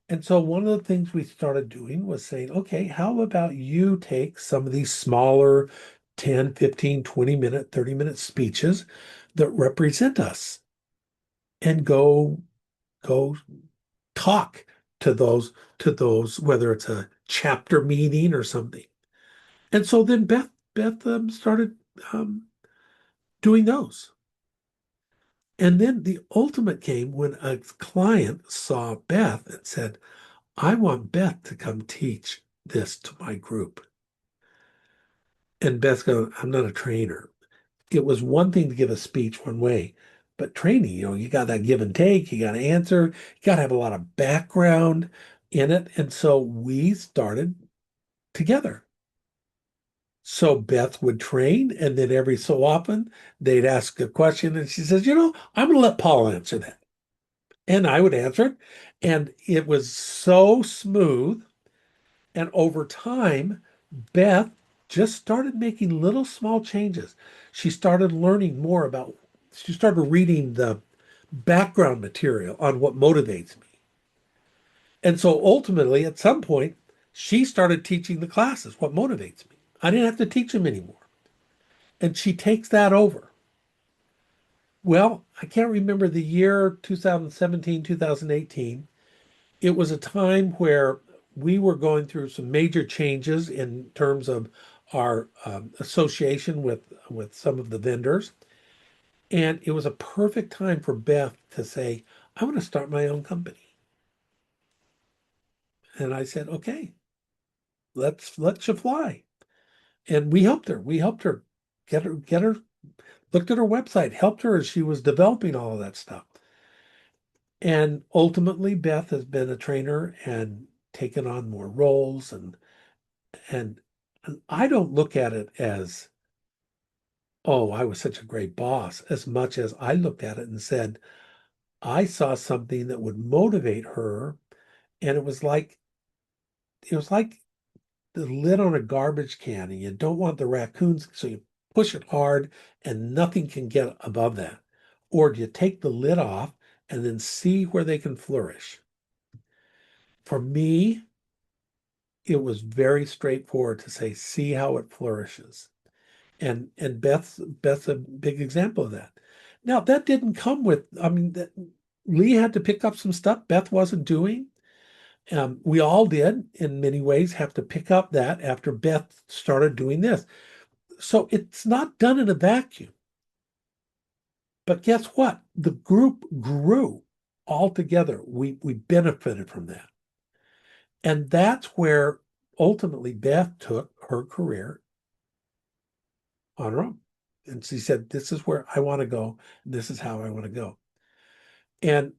And so one of the things we started doing was saying, okay, how about you take some of these smaller 10, 15, 20-minute, 30-minute speeches that represent us and go talk to those, whether it's a chapter meeting or something. And so then Beth started doing those. And then the ultimate came when a client saw Beth and said, I want Beth to come teach this to my group. And Beth's going, I'm not a trainer. It was one thing to give a speech one way, but training, you got that give and take, you got to answer, you got to have a lot of background in it. And so we started together. So Beth would train, and then every so often they'd ask a question, and she says, I'm going to let Paul answer that. And I would answer it. And it was so smooth. And over time, Beth just started making little small changes. She started she started reading the background material on what motivates me. And so ultimately, at some point, she started teaching the classes what motivates me. I didn't have to teach them anymore. And she takes that over. Well, I can't remember the year 2017, 2018. It was a time where we were going through some major changes in terms of our association with some of the vendors. And it was a perfect time for Beth to say, I want to start my own company. And I said, okay, let's you fly. And we helped her. We helped her get her, looked at her website, helped her as she was developing all of that stuff. And ultimately, Beth has been a trainer and taken on more roles. And I don't look at it as, oh, I was such a great boss, as much as I looked at it and said, I saw something that would motivate her. And it was like the lid on a garbage can, and you don't want the raccoons, so you push it hard and nothing can get above that. Or do you take the lid off and then see where they can flourish? For me, it was very straightforward to say, see how it flourishes. And Beth's a big example of that. Now, that didn't come with, I mean, Lee had to pick up some stuff Beth wasn't doing. We all did, in many ways, have to pick up that after Beth started doing this. So it's not done in a vacuum. But guess what? The group grew all together. We benefited from that. And that's where ultimately Beth took her career on her own. And she said, this is where I want to go. This is how I want to go. And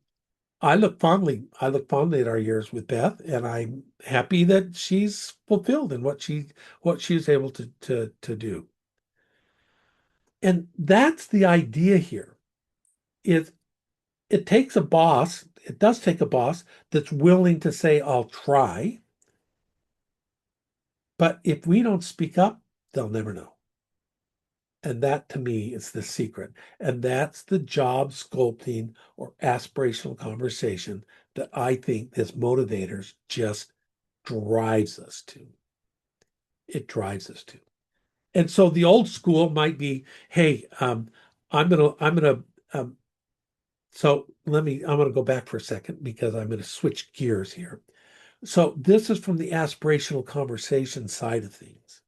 I look fondly at our years with Beth, and I'm happy that she's fulfilled in what she's able to do. And that's the idea here. It takes a boss, it does take a boss that's willing to say, I'll try. But if we don't speak up, they'll never know. And that to me is the secret. And that's the job sculpting or aspirational conversation that I think this motivators just drives us to. It drives us to. And so the old school might be, hey, I'm gonna I'm gonna go back for a second because I'm gonna switch gears here. So this is from the aspirational conversation side of things.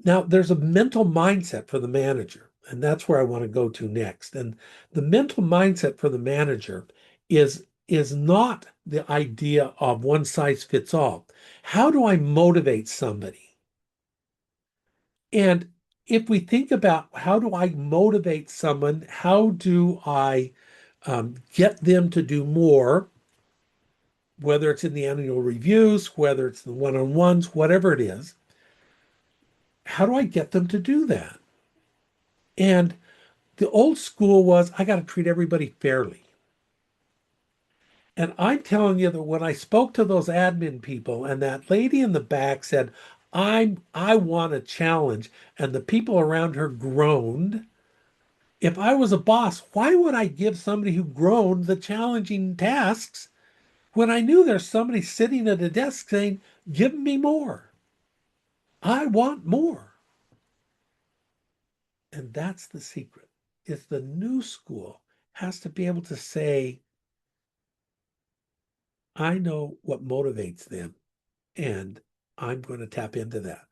Now, there's a mental mindset for the manager, and that's where I want to go to next. And the mental mindset for the manager is not the idea of one size fits all. How do I motivate somebody? And if we think about how do I motivate someone, how do I get them to do more, whether it's in the annual reviews, whether it's the one-on-ones, whatever it is, how do I get them to do that? And the old school was, I got to treat everybody fairly. And I'm telling you that when I spoke to those admin people and that lady in the back said, I want a challenge, and the people around her groaned. If I was a boss, why would I give somebody who groaned the challenging tasks when I knew there's somebody sitting at a desk saying, give me more. I want more. And that's the secret. It's the new school has to be able to say, I know what motivates them, and I'm going to tap into that.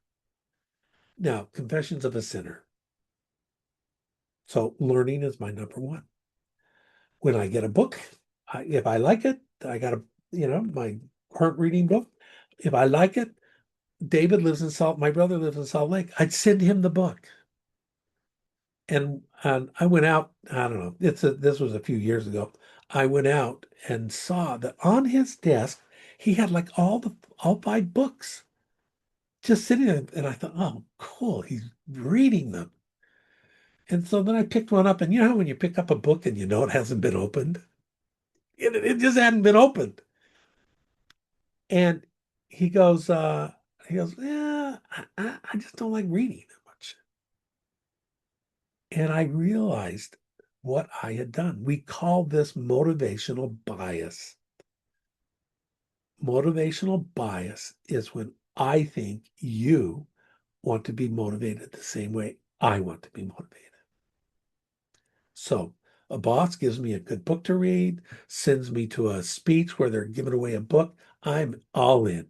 Now, Confessions of a Sinner. So learning is my number one. When I get a book, if I like it, I got my current reading book. If I like it, my brother lives in Salt Lake. I'd send him the book. And I went out, I don't know, this was a few years ago. I went out and saw that on his desk, he had like all 5 books just sitting there. And I thought, oh, cool, he's reading them. And so then I picked one up, and you know how when you pick up a book and you know it hasn't been opened? It just hadn't been opened. And he goes, yeah, I just don't like reading that much. And I realized what I had done. We call this motivational bias. Motivational bias is when I think you want to be motivated the same way I want to be motivated. So a boss gives me a good book to read, sends me to a speech where they're giving away a book. I'm all in,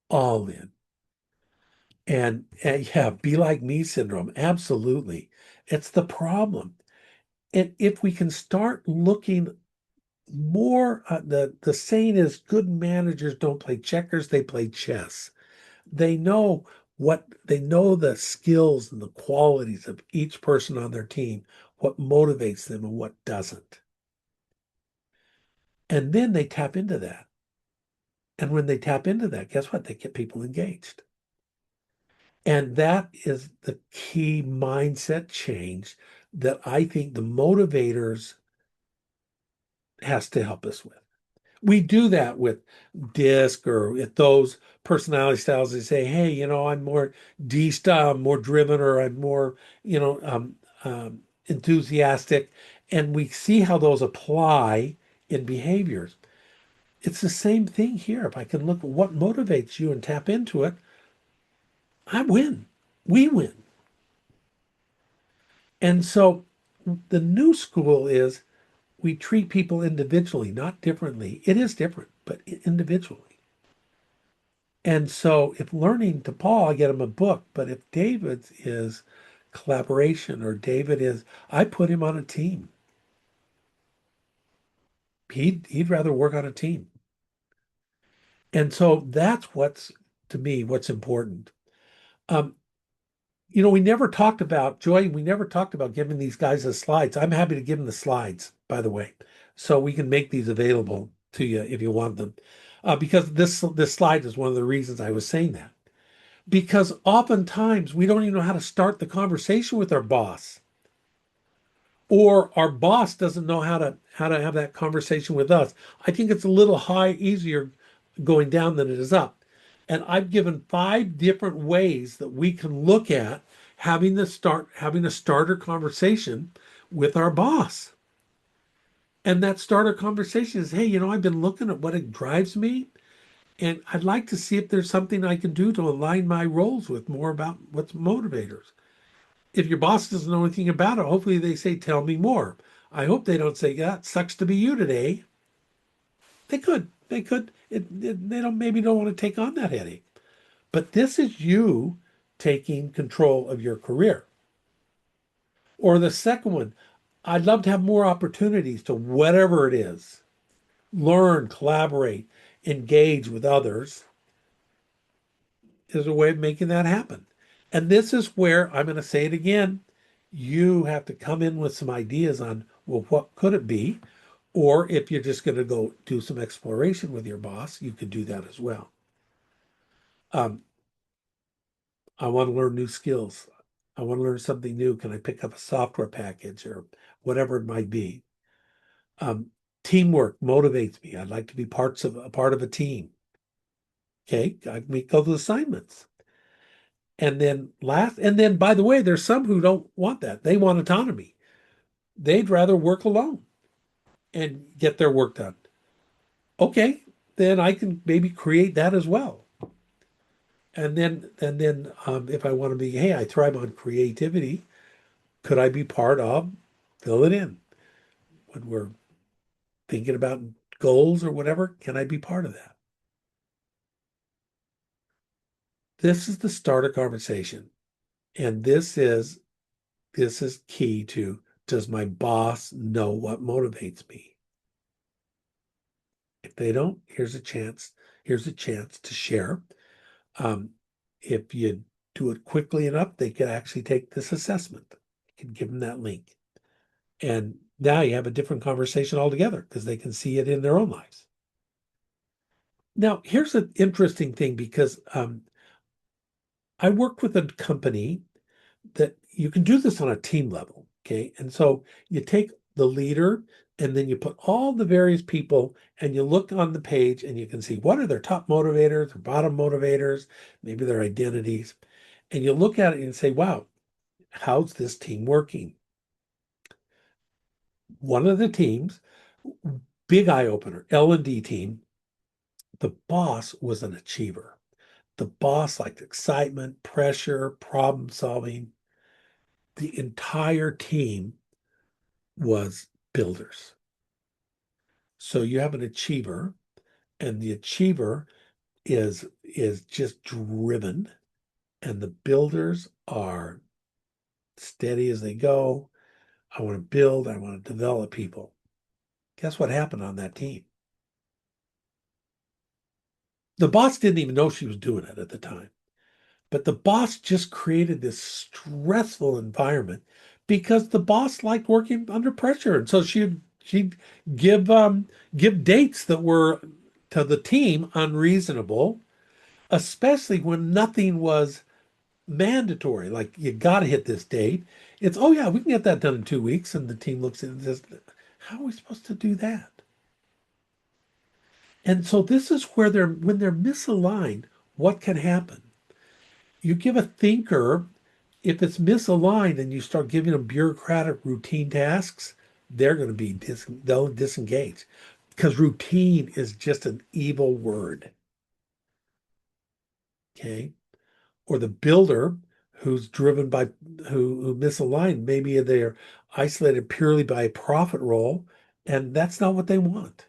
all in. And yeah, be like me syndrome. Absolutely. It's the problem. And if we can start looking more, the saying is good managers don't play checkers, they play chess. They know the skills and the qualities of each person on their team, what motivates them and what doesn't. And then they tap into that. And when they tap into that, guess what? They get people engaged. And that is the key mindset change that I think the motivators has to help us with. We do that with DISC or with those personality styles that say, hey, I'm more D style, I'm more driven, or I'm more, enthusiastic. And we see how those apply in behaviors. It's the same thing here. If I can look at what motivates you and tap into it, I win. We win. And so the new school is we treat people individually, not differently. It is different, but individually. And so if learning to Paul, I get him a book, but if David is collaboration or David is, I put him on a team. He'd rather work on a team. And so that's what's, to me, what's important. Um, we never talked about, Joy, we never talked about giving these guys the slides. I'm happy to give them the slides, by the way, so we can make these available to you if you want them. Because this slide is one of the reasons I was saying that. Because oftentimes we don't even know how to start the conversation with our boss. Or our boss doesn't know how to have that conversation with us. I think it's a little easier going down than it is up. And I've given 5 different ways that we can look at having a starter conversation with our boss. And that starter conversation is, hey, I've been looking at what it drives me, and I'd like to see if there's something I can do to align my roles with more about what's motivators. If your boss doesn't know anything about it, hopefully they say, tell me more. I hope they don't say, yeah, it sucks to be you today. They could. They maybe don't want to take on that headache. But this is you taking control of your career. Or the second one, I'd love to have more opportunities to whatever it is. Learn, collaborate, engage with others is a way of making that happen. And this is where I'm going to say it again. You have to come in with some ideas on, well, what could it be? Or if you're just going to go do some exploration with your boss, you could do that as well. I want to learn new skills. I want to learn something new. Can I pick up a software package or whatever it might be? Teamwork motivates me. I'd like to be a part of a team. Okay, I make those assignments. And then by the way, there's some who don't want that. They want autonomy. They'd rather work alone and get their work done. Okay, then I can maybe create that as well. And then if I want to be, hey, I thrive on creativity, could I be part of, fill it in. When we're thinking about goals or whatever, can I be part of that? This is the start of conversation. And this is key to, does my boss know what motivates me? If they don't, here's a chance to share. If you do it quickly enough, they could actually take this assessment. You can give them that link. And now you have a different conversation altogether because they can see it in their own lives. Now, here's an interesting thing because I work with a company that you can do this on a team level, okay? And so you take the leader and then you put all the various people and you look on the page and you can see what are their top motivators, their bottom motivators, maybe their identities. And you look at it and say, wow, how's this team working? One of the teams, big eye opener, L&D team, the boss was an achiever. The boss liked excitement, pressure, problem solving. The entire team was builders. So you have an achiever, and the achiever is just driven, and the builders are steady as they go. I want to build, I want to develop people. Guess what happened on that team? The boss didn't even know she was doing it at the time. But the boss just created this stressful environment because the boss liked working under pressure. And so she'd give dates that were to the team unreasonable, especially when nothing was mandatory. Like you got to hit this date. It's, oh yeah, we can get that done in 2 weeks. And the team looks at it and says, how are we supposed to do that? And so this is where when they're misaligned, what can happen? You give a thinker, if it's misaligned and you start giving them bureaucratic routine tasks, they'll disengage. because routine is just an evil word. Okay. Or the builder who's driven by who misaligned. Maybe they're isolated purely by a profit role, and that's not what they want.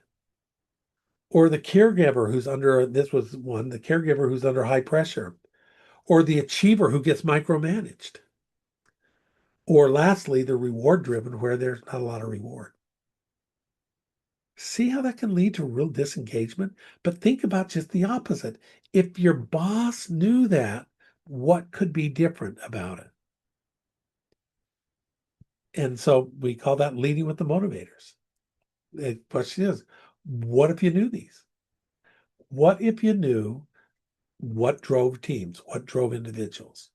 Or the caregiver who's under, this was one, the caregiver who's under high pressure, or the achiever who gets micromanaged. Or lastly, the reward driven where there's not a lot of reward. See how that can lead to real disengagement? But think about just the opposite. If your boss knew that, what could be different about it? And so we call that leading with the motivators. The question is, what if you knew these? What if you knew what drove teams, what drove individuals?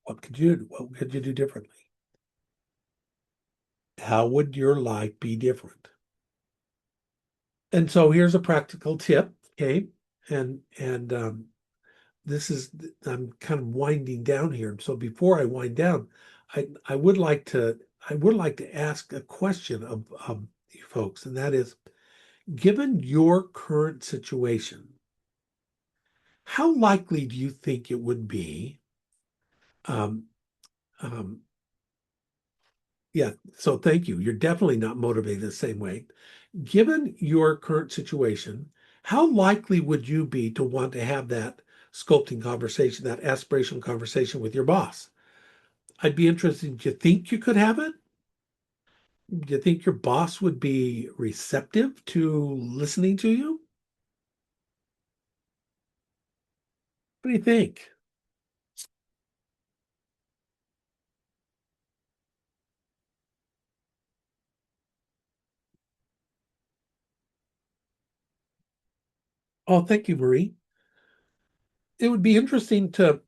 What could you do differently? How would your life be different? And so here's a practical tip, okay? And this is, I'm kind of winding down here. So before I wind down, I would like to ask a question of you folks, and that is, given your current situation, how likely do you think it would be? Yeah, so thank you. You're definitely not motivated the same way. Given your current situation, how likely would you be to want to have that sculpting conversation, that aspirational conversation with your boss? I'd be interested. Do you think you could have it? Do you think your boss would be receptive to listening to you? What do you think? Oh, thank you, Marie. It would be interesting to,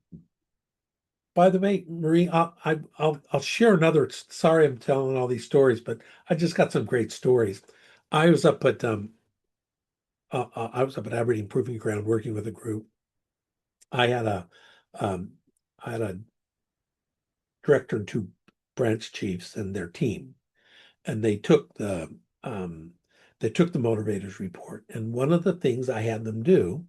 by the way, Marie, I'll share another. Sorry, I'm telling all these stories, but I just got some great stories. I was up at Aberdeen Proving Ground working with a group. I had a um, I had a director and two branch chiefs and their team, and they took the motivators report. And one of the things I had them do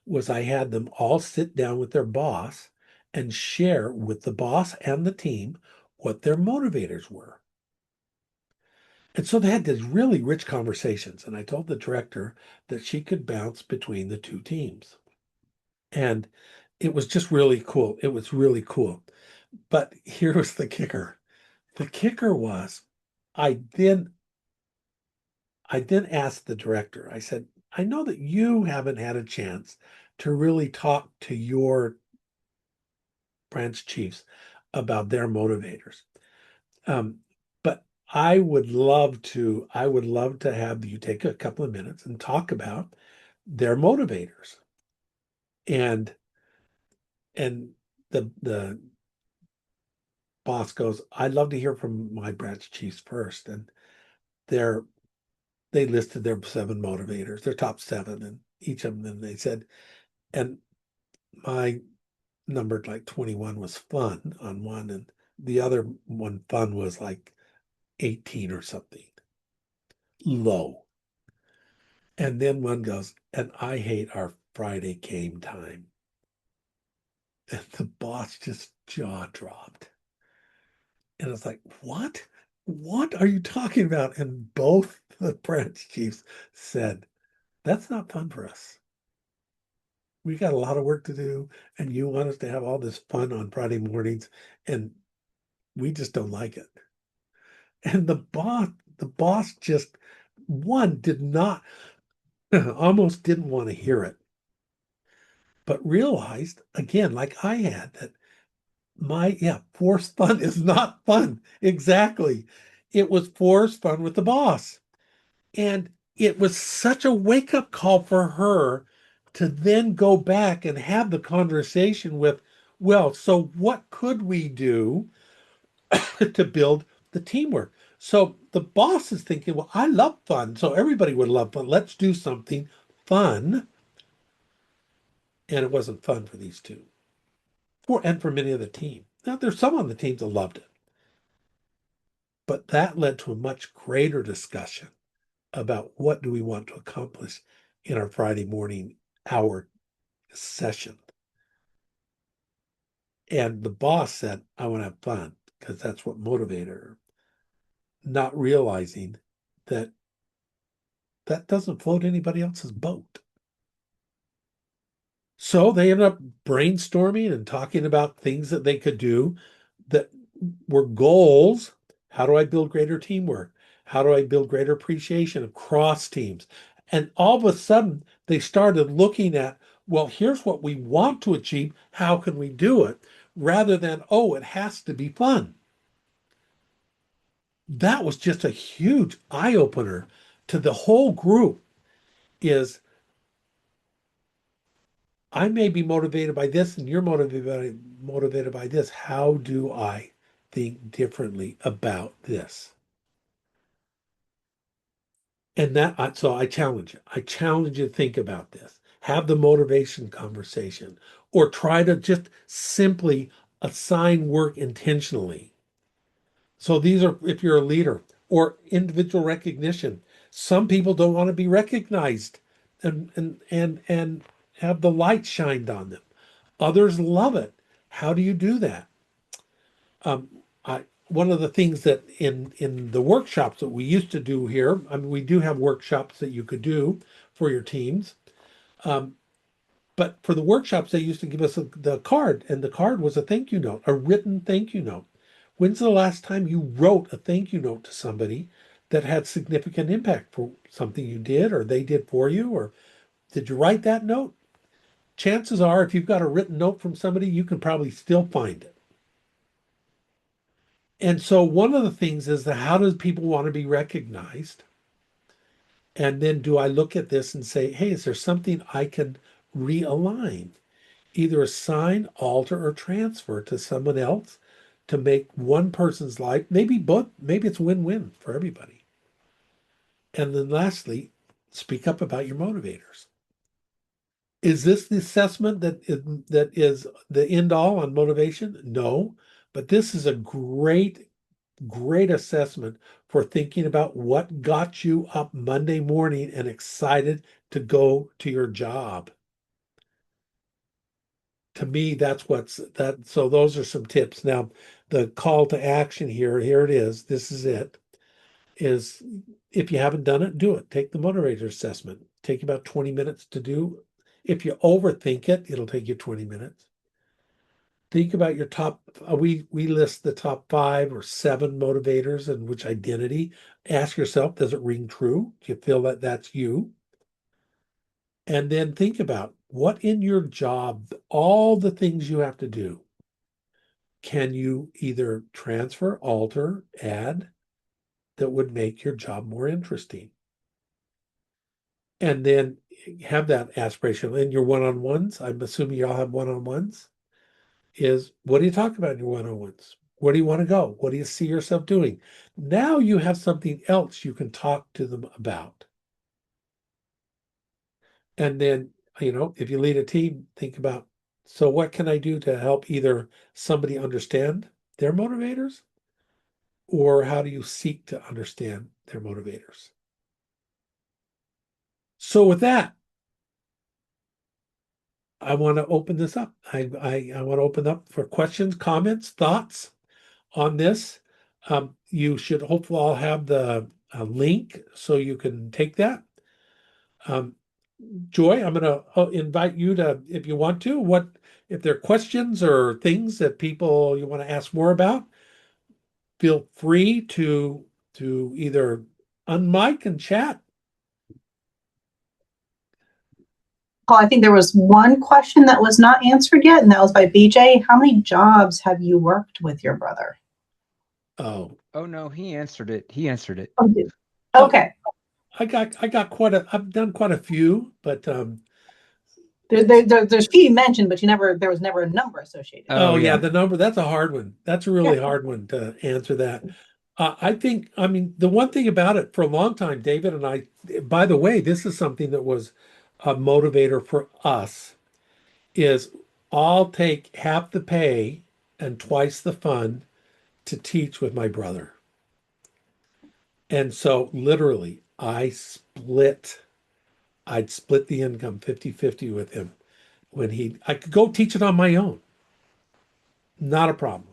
was I had them all sit down with their boss and share with the boss and the team what their motivators were. And so they had these really rich conversations. And I told the director that she could bounce between the two teams. And it was just really cool. It was really cool. But here was the kicker. The kicker was I then asked the director, I said, I know that you haven't had a chance to really talk to your branch chiefs about their motivators. But I would love to have you take a couple of minutes and talk about their motivators. And the boss goes, I'd love to hear from my branch chiefs first. And they listed their 7 motivators, their top 7, and each of them, they said, and my numbered like 21 was fun on one, and the other one fun was like 18 or something. Low. And then one goes, and I hate our Friday game time. And the boss just jaw dropped. And it's like, what? What are you talking about? And both the branch chiefs said, that's not fun for us. We got a lot of work to do, and you want us to have all this fun on Friday mornings, and we just don't like it. And the boss just did not almost didn't want to hear it, but realized again, like I had, that forced fun is not fun. Exactly. It was forced fun with the boss. And it was such a wake-up call for her to then go back and have the conversation with, well, so what could we do to build the teamwork? So the boss is thinking, well, I love fun, so everybody would love fun. Let's do something fun. And it wasn't fun for these two, and for many of the team. Now, there's some on the teams that loved it, but that led to a much greater discussion about what do we want to accomplish in our Friday morning hour session. And the boss said, I want to have fun because that's what motivated her, not realizing that that doesn't float anybody else's boat. So they ended up brainstorming and talking about things that they could do that were goals. How do I build greater teamwork? How do I build greater appreciation across teams? And all of a sudden, they started looking at, well, here's what we want to achieve. How can we do it? Rather than, oh, it has to be fun. That was just a huge eye opener to the whole group. Is I may be motivated by this and you're motivated by this. How do I think differently about this? And so I challenge you. I challenge you to think about this. Have the motivation conversation or try to just simply assign work intentionally. So these are, if you're a leader, or individual recognition. Some people don't want to be recognized and have the light shined on them. Others love it. How do you do that? One of the things that in the workshops that we used to do here, I mean, we do have workshops that you could do for your teams. But for the workshops, they used to give us the card, and the card was a thank you note, a written thank you note. When's the last time you wrote a thank you note to somebody that had significant impact for something you did or they did for you? Or did you write that note? Chances are, if you've got a written note from somebody, you can probably still find it. And so one of the things is that how does people want to be recognized? And then do I look at this and say, hey, is there something I can realign? Either assign, alter, or transfer to someone else to make one person's life, maybe both, maybe it's win-win for everybody. And then lastly, speak up about your motivators. Is this the assessment that is the end all on motivation? No, but this is a great assessment for thinking about what got you up Monday morning and excited to go to your job. To me, that's what's that. So those are some tips. Now, the call to action here it is. This is it. Is if you haven't done it, do it. Take the motivator assessment. Take about 20 minutes to do. If you overthink it, it'll take you 20 minutes. Think about your top. We list the top 5 or 7 motivators and which identity. Ask yourself, does it ring true? Do you feel that that's you? And then think about what in your job, all the things you have to do, can you either transfer, alter, add that would make your job more interesting? And then have that aspiration in your one-on-ones. I'm assuming you all have one-on-ones. Is what do you talk about in your one-on-ones? Where do you want to go? What do you see yourself doing? Now you have something else you can talk to them about. And then, if you lead a team, think about, so what can I do to help either somebody understand their motivators, or how do you seek to understand their motivators? So with that, I want to open this up. I want to open up for questions, comments, thoughts on this. You should hopefully all have the link so you can take that. Joy, I'm going to invite you to, if you want to, if there are questions or things that people you want to ask more about, feel free to either unmic and chat. Paul, I think there was one question that was not answered yet, and that was by BJ. How many jobs have you worked with your brother? Oh no, he answered it. He answered it. Oh, okay. I've done quite a few, but there's few you mentioned, but there was never a number associated. Oh yeah, the number, that's a hard one. That's a really hard one to answer that. I mean, the one thing about it for a long time, David and I, by the way, this is something that was a motivator for us, is I'll take half the pay and twice the fun to teach with my brother. And so literally, I split, I'd split the income 50-50 with him I could go teach it on my own, not a problem.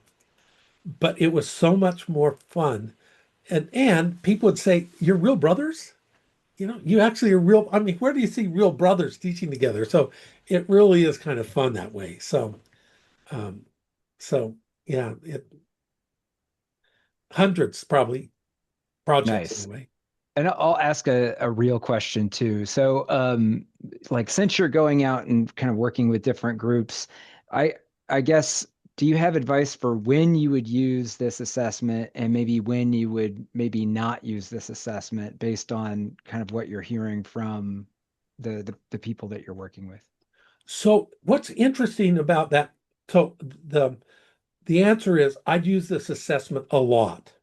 But it was so much more fun. And people would say, "You're real brothers? You actually are real." I mean, where do you see real brothers teaching together? So it really is kind of fun that way. Um, so yeah, hundreds probably projects Nice. anyway. And I'll ask a real question too. So, like since you're going out and kind of working with different groups, I I guess do you have advice for when you would use this assessment and maybe when you would maybe not use this assessment based on kind of what you're hearing from the people that you're working with? So what's interesting about that? So the answer is I'd use this assessment a lot.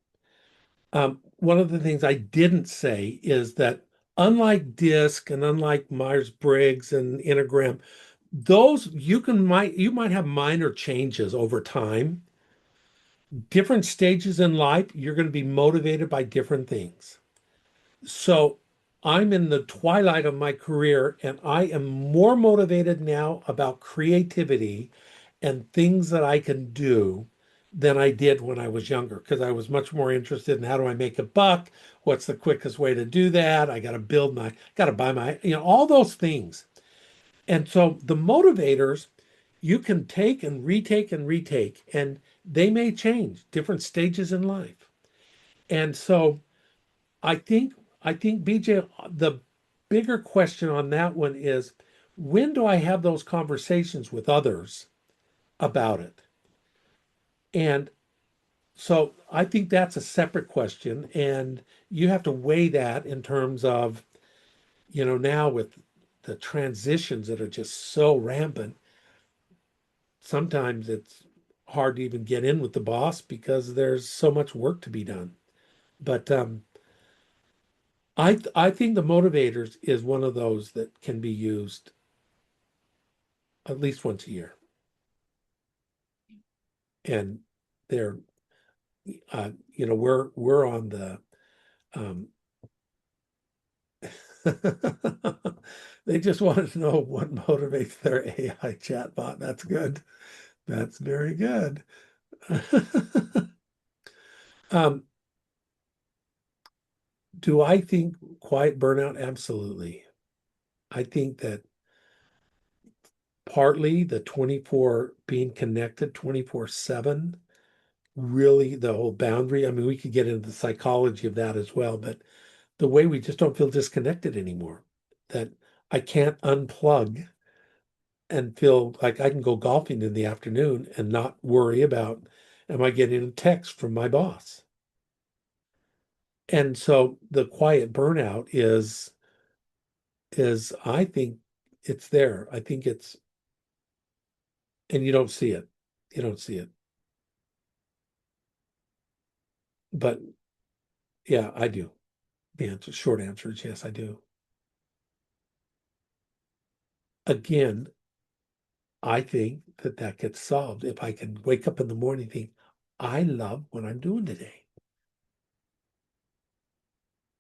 One of the things I didn't say is that unlike DISC and unlike Myers-Briggs and Enneagram, those you might have minor changes over time. Different stages in life, you're going to be motivated by different things. So I'm in the twilight of my career, and I am more motivated now about creativity and things that I can do than I did when I was younger, because I was much more interested in how do I make a buck? What's the quickest way to do that? I got to got to buy my, all those things. And so the motivators you can take and retake and retake, and they may change different stages in life. And so I think BJ, the bigger question on that one is when do I have those conversations with others about it? And so I think that's a separate question. And you have to weigh that in terms of, now with the transitions that are just so rampant, sometimes it's hard to even get in with the boss because there's so much work to be done. But I think the motivators is one of those that can be used at least once a year, and they're we're on the um, they just wanted to know what motivates their AI chatbot. That's good. That's very good. um, do I think quiet burnout? Absolutely. I think that partly the 24 being connected 24/7, really the whole boundary. I mean, we could get into the psychology of that as well, but the way we just don't feel disconnected anymore, that I can't unplug and feel like I can go golfing in the afternoon and not worry about, am I getting a text from my boss? And so the quiet burnout is I think it's there. I think it's, and you don't see it. You don't see it. But yeah, I do. Short answer is yes, I do. Again, I think that gets solved if I can wake up in the morning and think, I love what I'm doing today.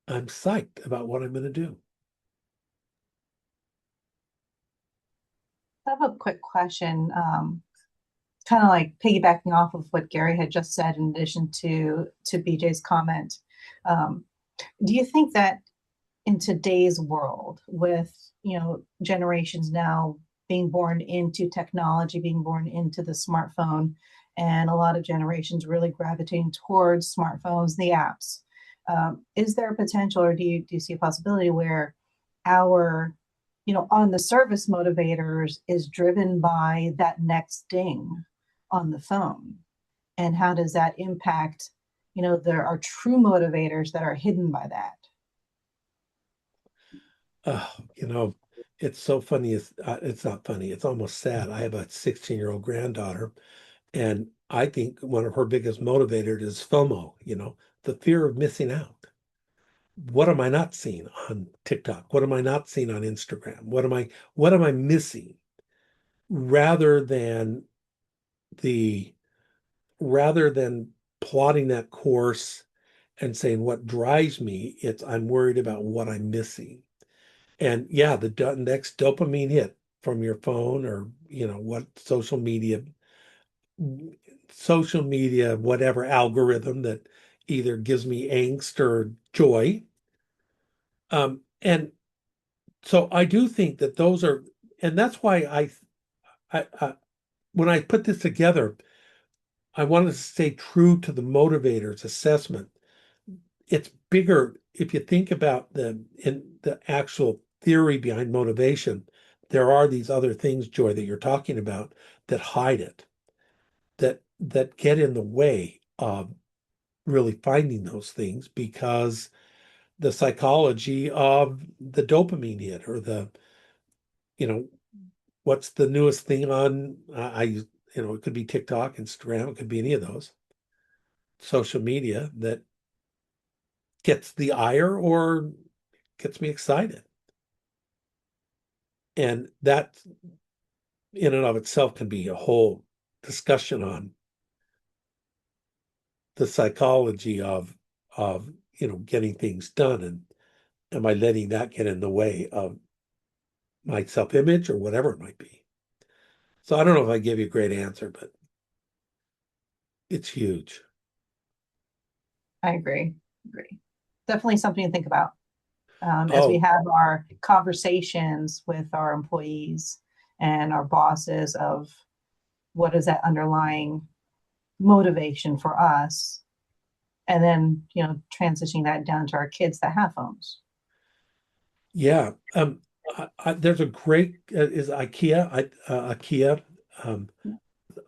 I'm psyched about what I'm going to do. I have a quick question, kind of like piggybacking off of what Gary had just said, in addition to BJ's comment. Um, do you think that in today's world, with generations now being born into technology, being born into the smartphone, and a lot of generations really gravitating towards smartphones, the apps, is there a potential, or do you see a possibility where our on the service motivators is driven by that next ding on the phone? And how does that impact, there are true motivators that are hidden by that? Oh, it's so funny. It's not funny. It's almost sad. I have a 16-year-old granddaughter, and I think one of her biggest motivators is FOMO, the fear of missing out. What am I not seeing on TikTok? What am I not seeing on Instagram? What am I missing? Rather than the rather than plotting that course and saying what drives me, it's I'm worried about what I'm missing. And yeah, the next dopamine hit from your phone or what social media, whatever algorithm that either gives me angst or joy. And so I do think that those are, and that's why I when I put this together, I wanted to stay true to the motivators assessment. It's bigger if you think about the actual theory behind motivation. There are these other things, Joy, that you're talking about that hide it, that get in the way of really finding those things because the psychology of the dopamine hit or you know, what's the newest thing on it could be TikTok, Instagram, it could be any of those social media that gets the ire or gets me excited. And that in and of itself can be a whole discussion on the psychology of getting things done, and am I letting that get in the way of my self-image or whatever it might be. So I don't know if I gave you a great answer, but it's huge. I agree. Definitely something to think about as we Oh, have our conversations with our employees and our bosses of what is that underlying motivation for us, and then transitioning that down to our kids that have phones. yeah. There's a great is IKEA. IKEA. Um,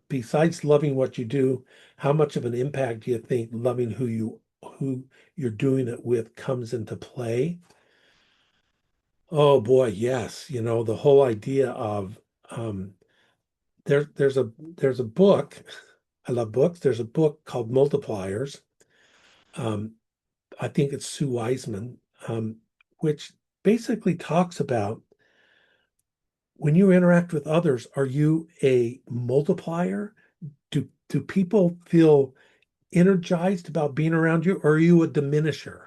Besides loving what you do, how much of an impact do you think loving who you're doing it with comes into play? Oh boy, yes. The whole idea of um, there's a book. I love books. There's a book called Multipliers. Um, I think it's Sue Wiseman, which basically talks about when you interact with others, are you a multiplier? Do people feel energized about being around you, or are you a diminisher?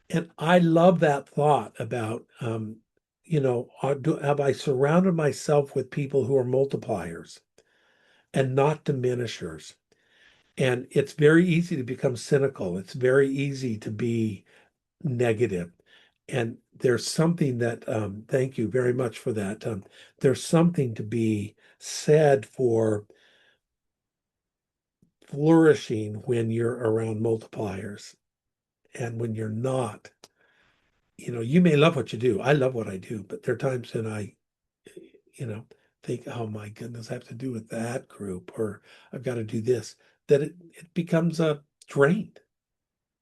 And I love that thought about, have I surrounded myself with people who are multipliers and not diminishers? And it's very easy to become cynical. It's very easy to be negative. And there's something that, thank you very much for that. There's something to be said for flourishing when you're around multipliers. And when you're not, you may love what you do. I love what I do, but there are times when I, you know, think, oh my goodness, I have to do with that group or I've got to do this, that it becomes a drain.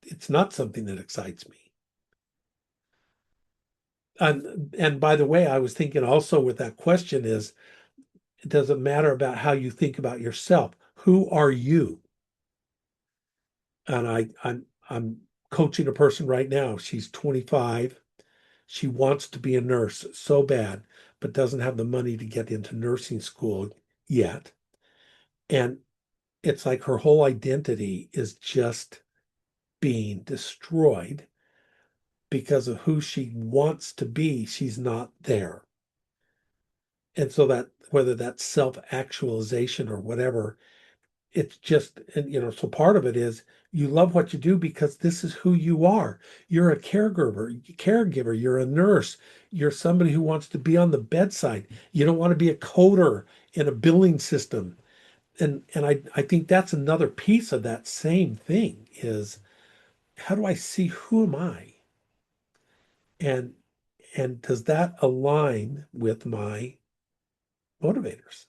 It's not something that excites me. And by the way, I was thinking also with that question is, it doesn't matter about how you think about yourself. Who are you? And I'm coaching a person right now. She's 25. She wants to be a nurse so bad, but doesn't have the money to get into nursing school yet. And it's like her whole identity is just being destroyed because of who she wants to be. She's not there. And so that whether that's self-actualization or whatever, it's just, and so part of it is you love what you do because this is who you are. You're a caregiver, you're a nurse, you're somebody who wants to be on the bedside. You don't want to be a coder in a billing system. And I think that's another piece of that same thing is how do I see who am I? And and does that align with my motivators?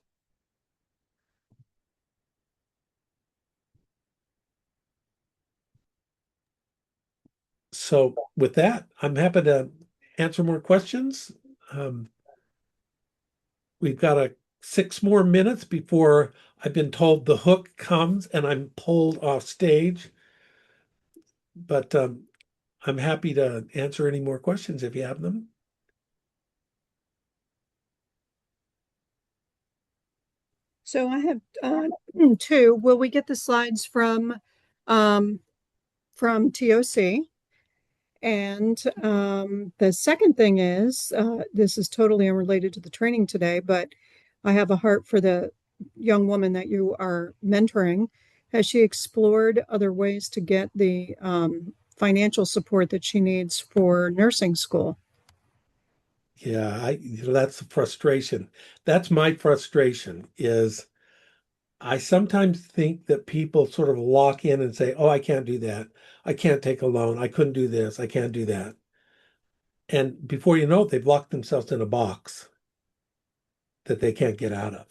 So with that, I'm happy to answer more questions. Um, we've got 6 more minutes before I've been told the hook comes and I'm pulled off stage. But I'm happy to answer any more questions if you have them. So I have two. Will we get the slides from from TOC. And the second thing is, this is totally unrelated to the training today, but I have a heart for the young woman that you are mentoring. Has she explored other ways to get the financial support that she needs for nursing school? Yeah, that's the frustration. That's my frustration is I sometimes think that people sort of lock in and say, "Oh, I can't do that. I can't take a loan. I couldn't do this. I can't do that." And before you know it, they've locked themselves in a box that they can't get out of.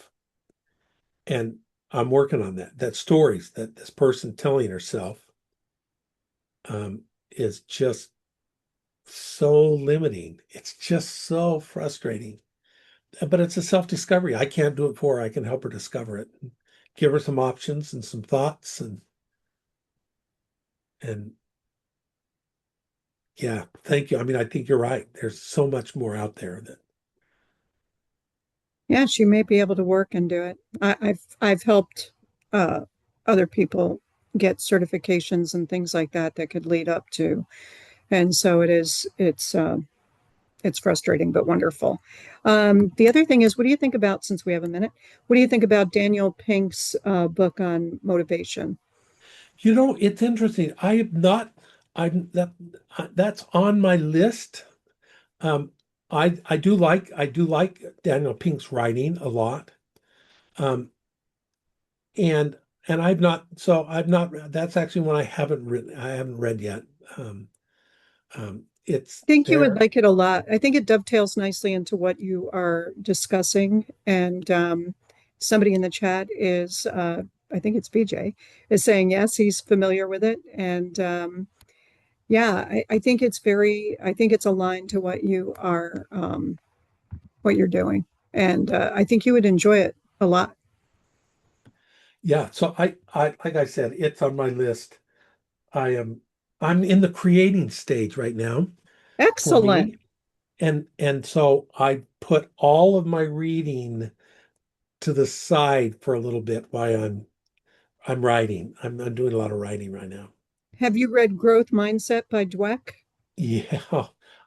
And I'm working on that. That stories that this person telling herself is just so limiting. It's just so frustrating. But it's a self-discovery. I can't do it for her. I can help her discover it. Give her some options and some thoughts and yeah, thank you. I mean, I think you're right. There's so much more out there that Yeah, she may be able to work and do it. I've helped other people get certifications and things like that that could lead up to, and so it's frustrating but wonderful. The other thing is, what do you think about, since we have a minute, what do you think about Daniel Pink's book on motivation? it's interesting. I have not I'm that that's on my list. Um, I do like Daniel Pink's writing a lot. Um, and I've not that's actually one I haven't read yet. It's I think you would there. like it a lot. I think it dovetails nicely into what you are discussing. And somebody in the chat is, I think it's BJ, is saying yes, he's familiar with it. And yeah, I think I think it's aligned to what you're doing. And I think you would enjoy it a lot. Yeah, so I like I said, it's on my list. I am I'm in the creating stage right now for Excellent. me. And so I put all of my reading to the side for a little bit while I'm writing. I'm doing a lot of writing right now. Have you read Growth Mindset by Dweck? Yeah,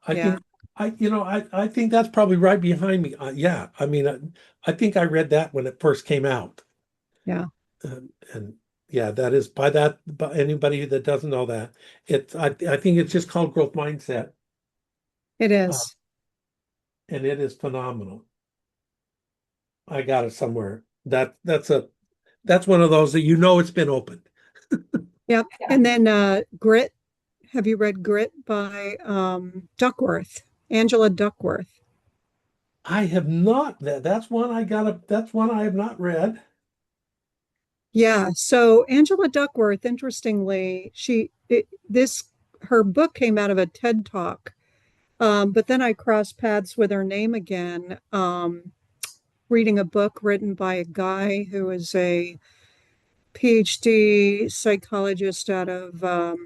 I Yeah. think I think that's probably right behind me. Yeah, I mean, I think I read that when it first came out. Yeah. And yeah, that is by that, by anybody that doesn't know that, I think it's just called Growth Mindset, It uh, is. and it is phenomenal. I got it somewhere. That's one of those that it's been opened. Yep. Yeah. And then Grit. Have you read Grit by Duckworth, Angela Duckworth? I have not. That's one I have not read. Yeah. So Angela Duckworth, interestingly, her book came out of a TED Talk. But then I crossed paths with her name again, reading a book written by a guy who is a PhD psychologist out of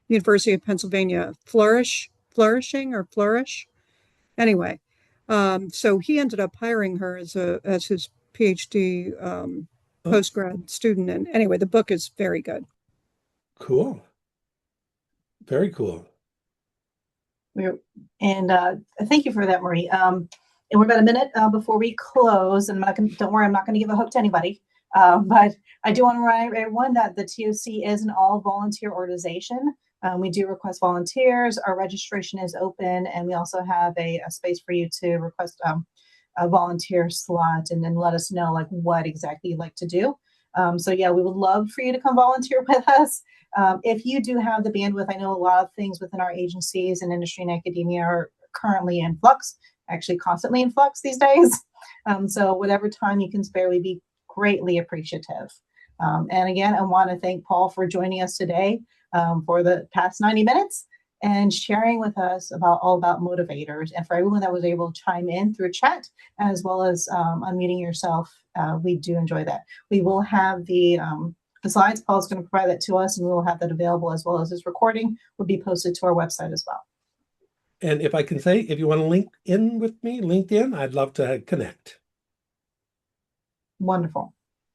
University of Pennsylvania, Flourishing or Flourish. Anyway, so he ended up hiring her as his PhD Oh, postgrad student. And anyway, the book is very good. cool. Very cool. We're, and thank you for that, Marie. And we're about a minute before we close. And don't worry, I'm not going to give a hook to anybody. But I do want to remind everyone that the TOC is an all volunteer organization. We do request volunteers. Our registration is open, and we also have a space for you to request a volunteer slot and then let us know like what exactly you'd like to do. So yeah, we would love for you to come volunteer with us. If you do have the bandwidth, I know a lot of things within our agencies and industry and academia are currently in flux, actually constantly in flux these days. So whatever time you can spare, we'd be greatly appreciative. And again, I want to thank Paul for joining us today for the past 90 minutes and sharing with us all about motivators. And for everyone that was able to chime in through chat, as well as unmuting yourself, we do enjoy that. We will have the slides. Paul's going to provide that to us, and we will have that available, as well as this recording will be posted to our website as well. And if I can say, if you want to link in with me, LinkedIn, I'd love to connect. Wonderful.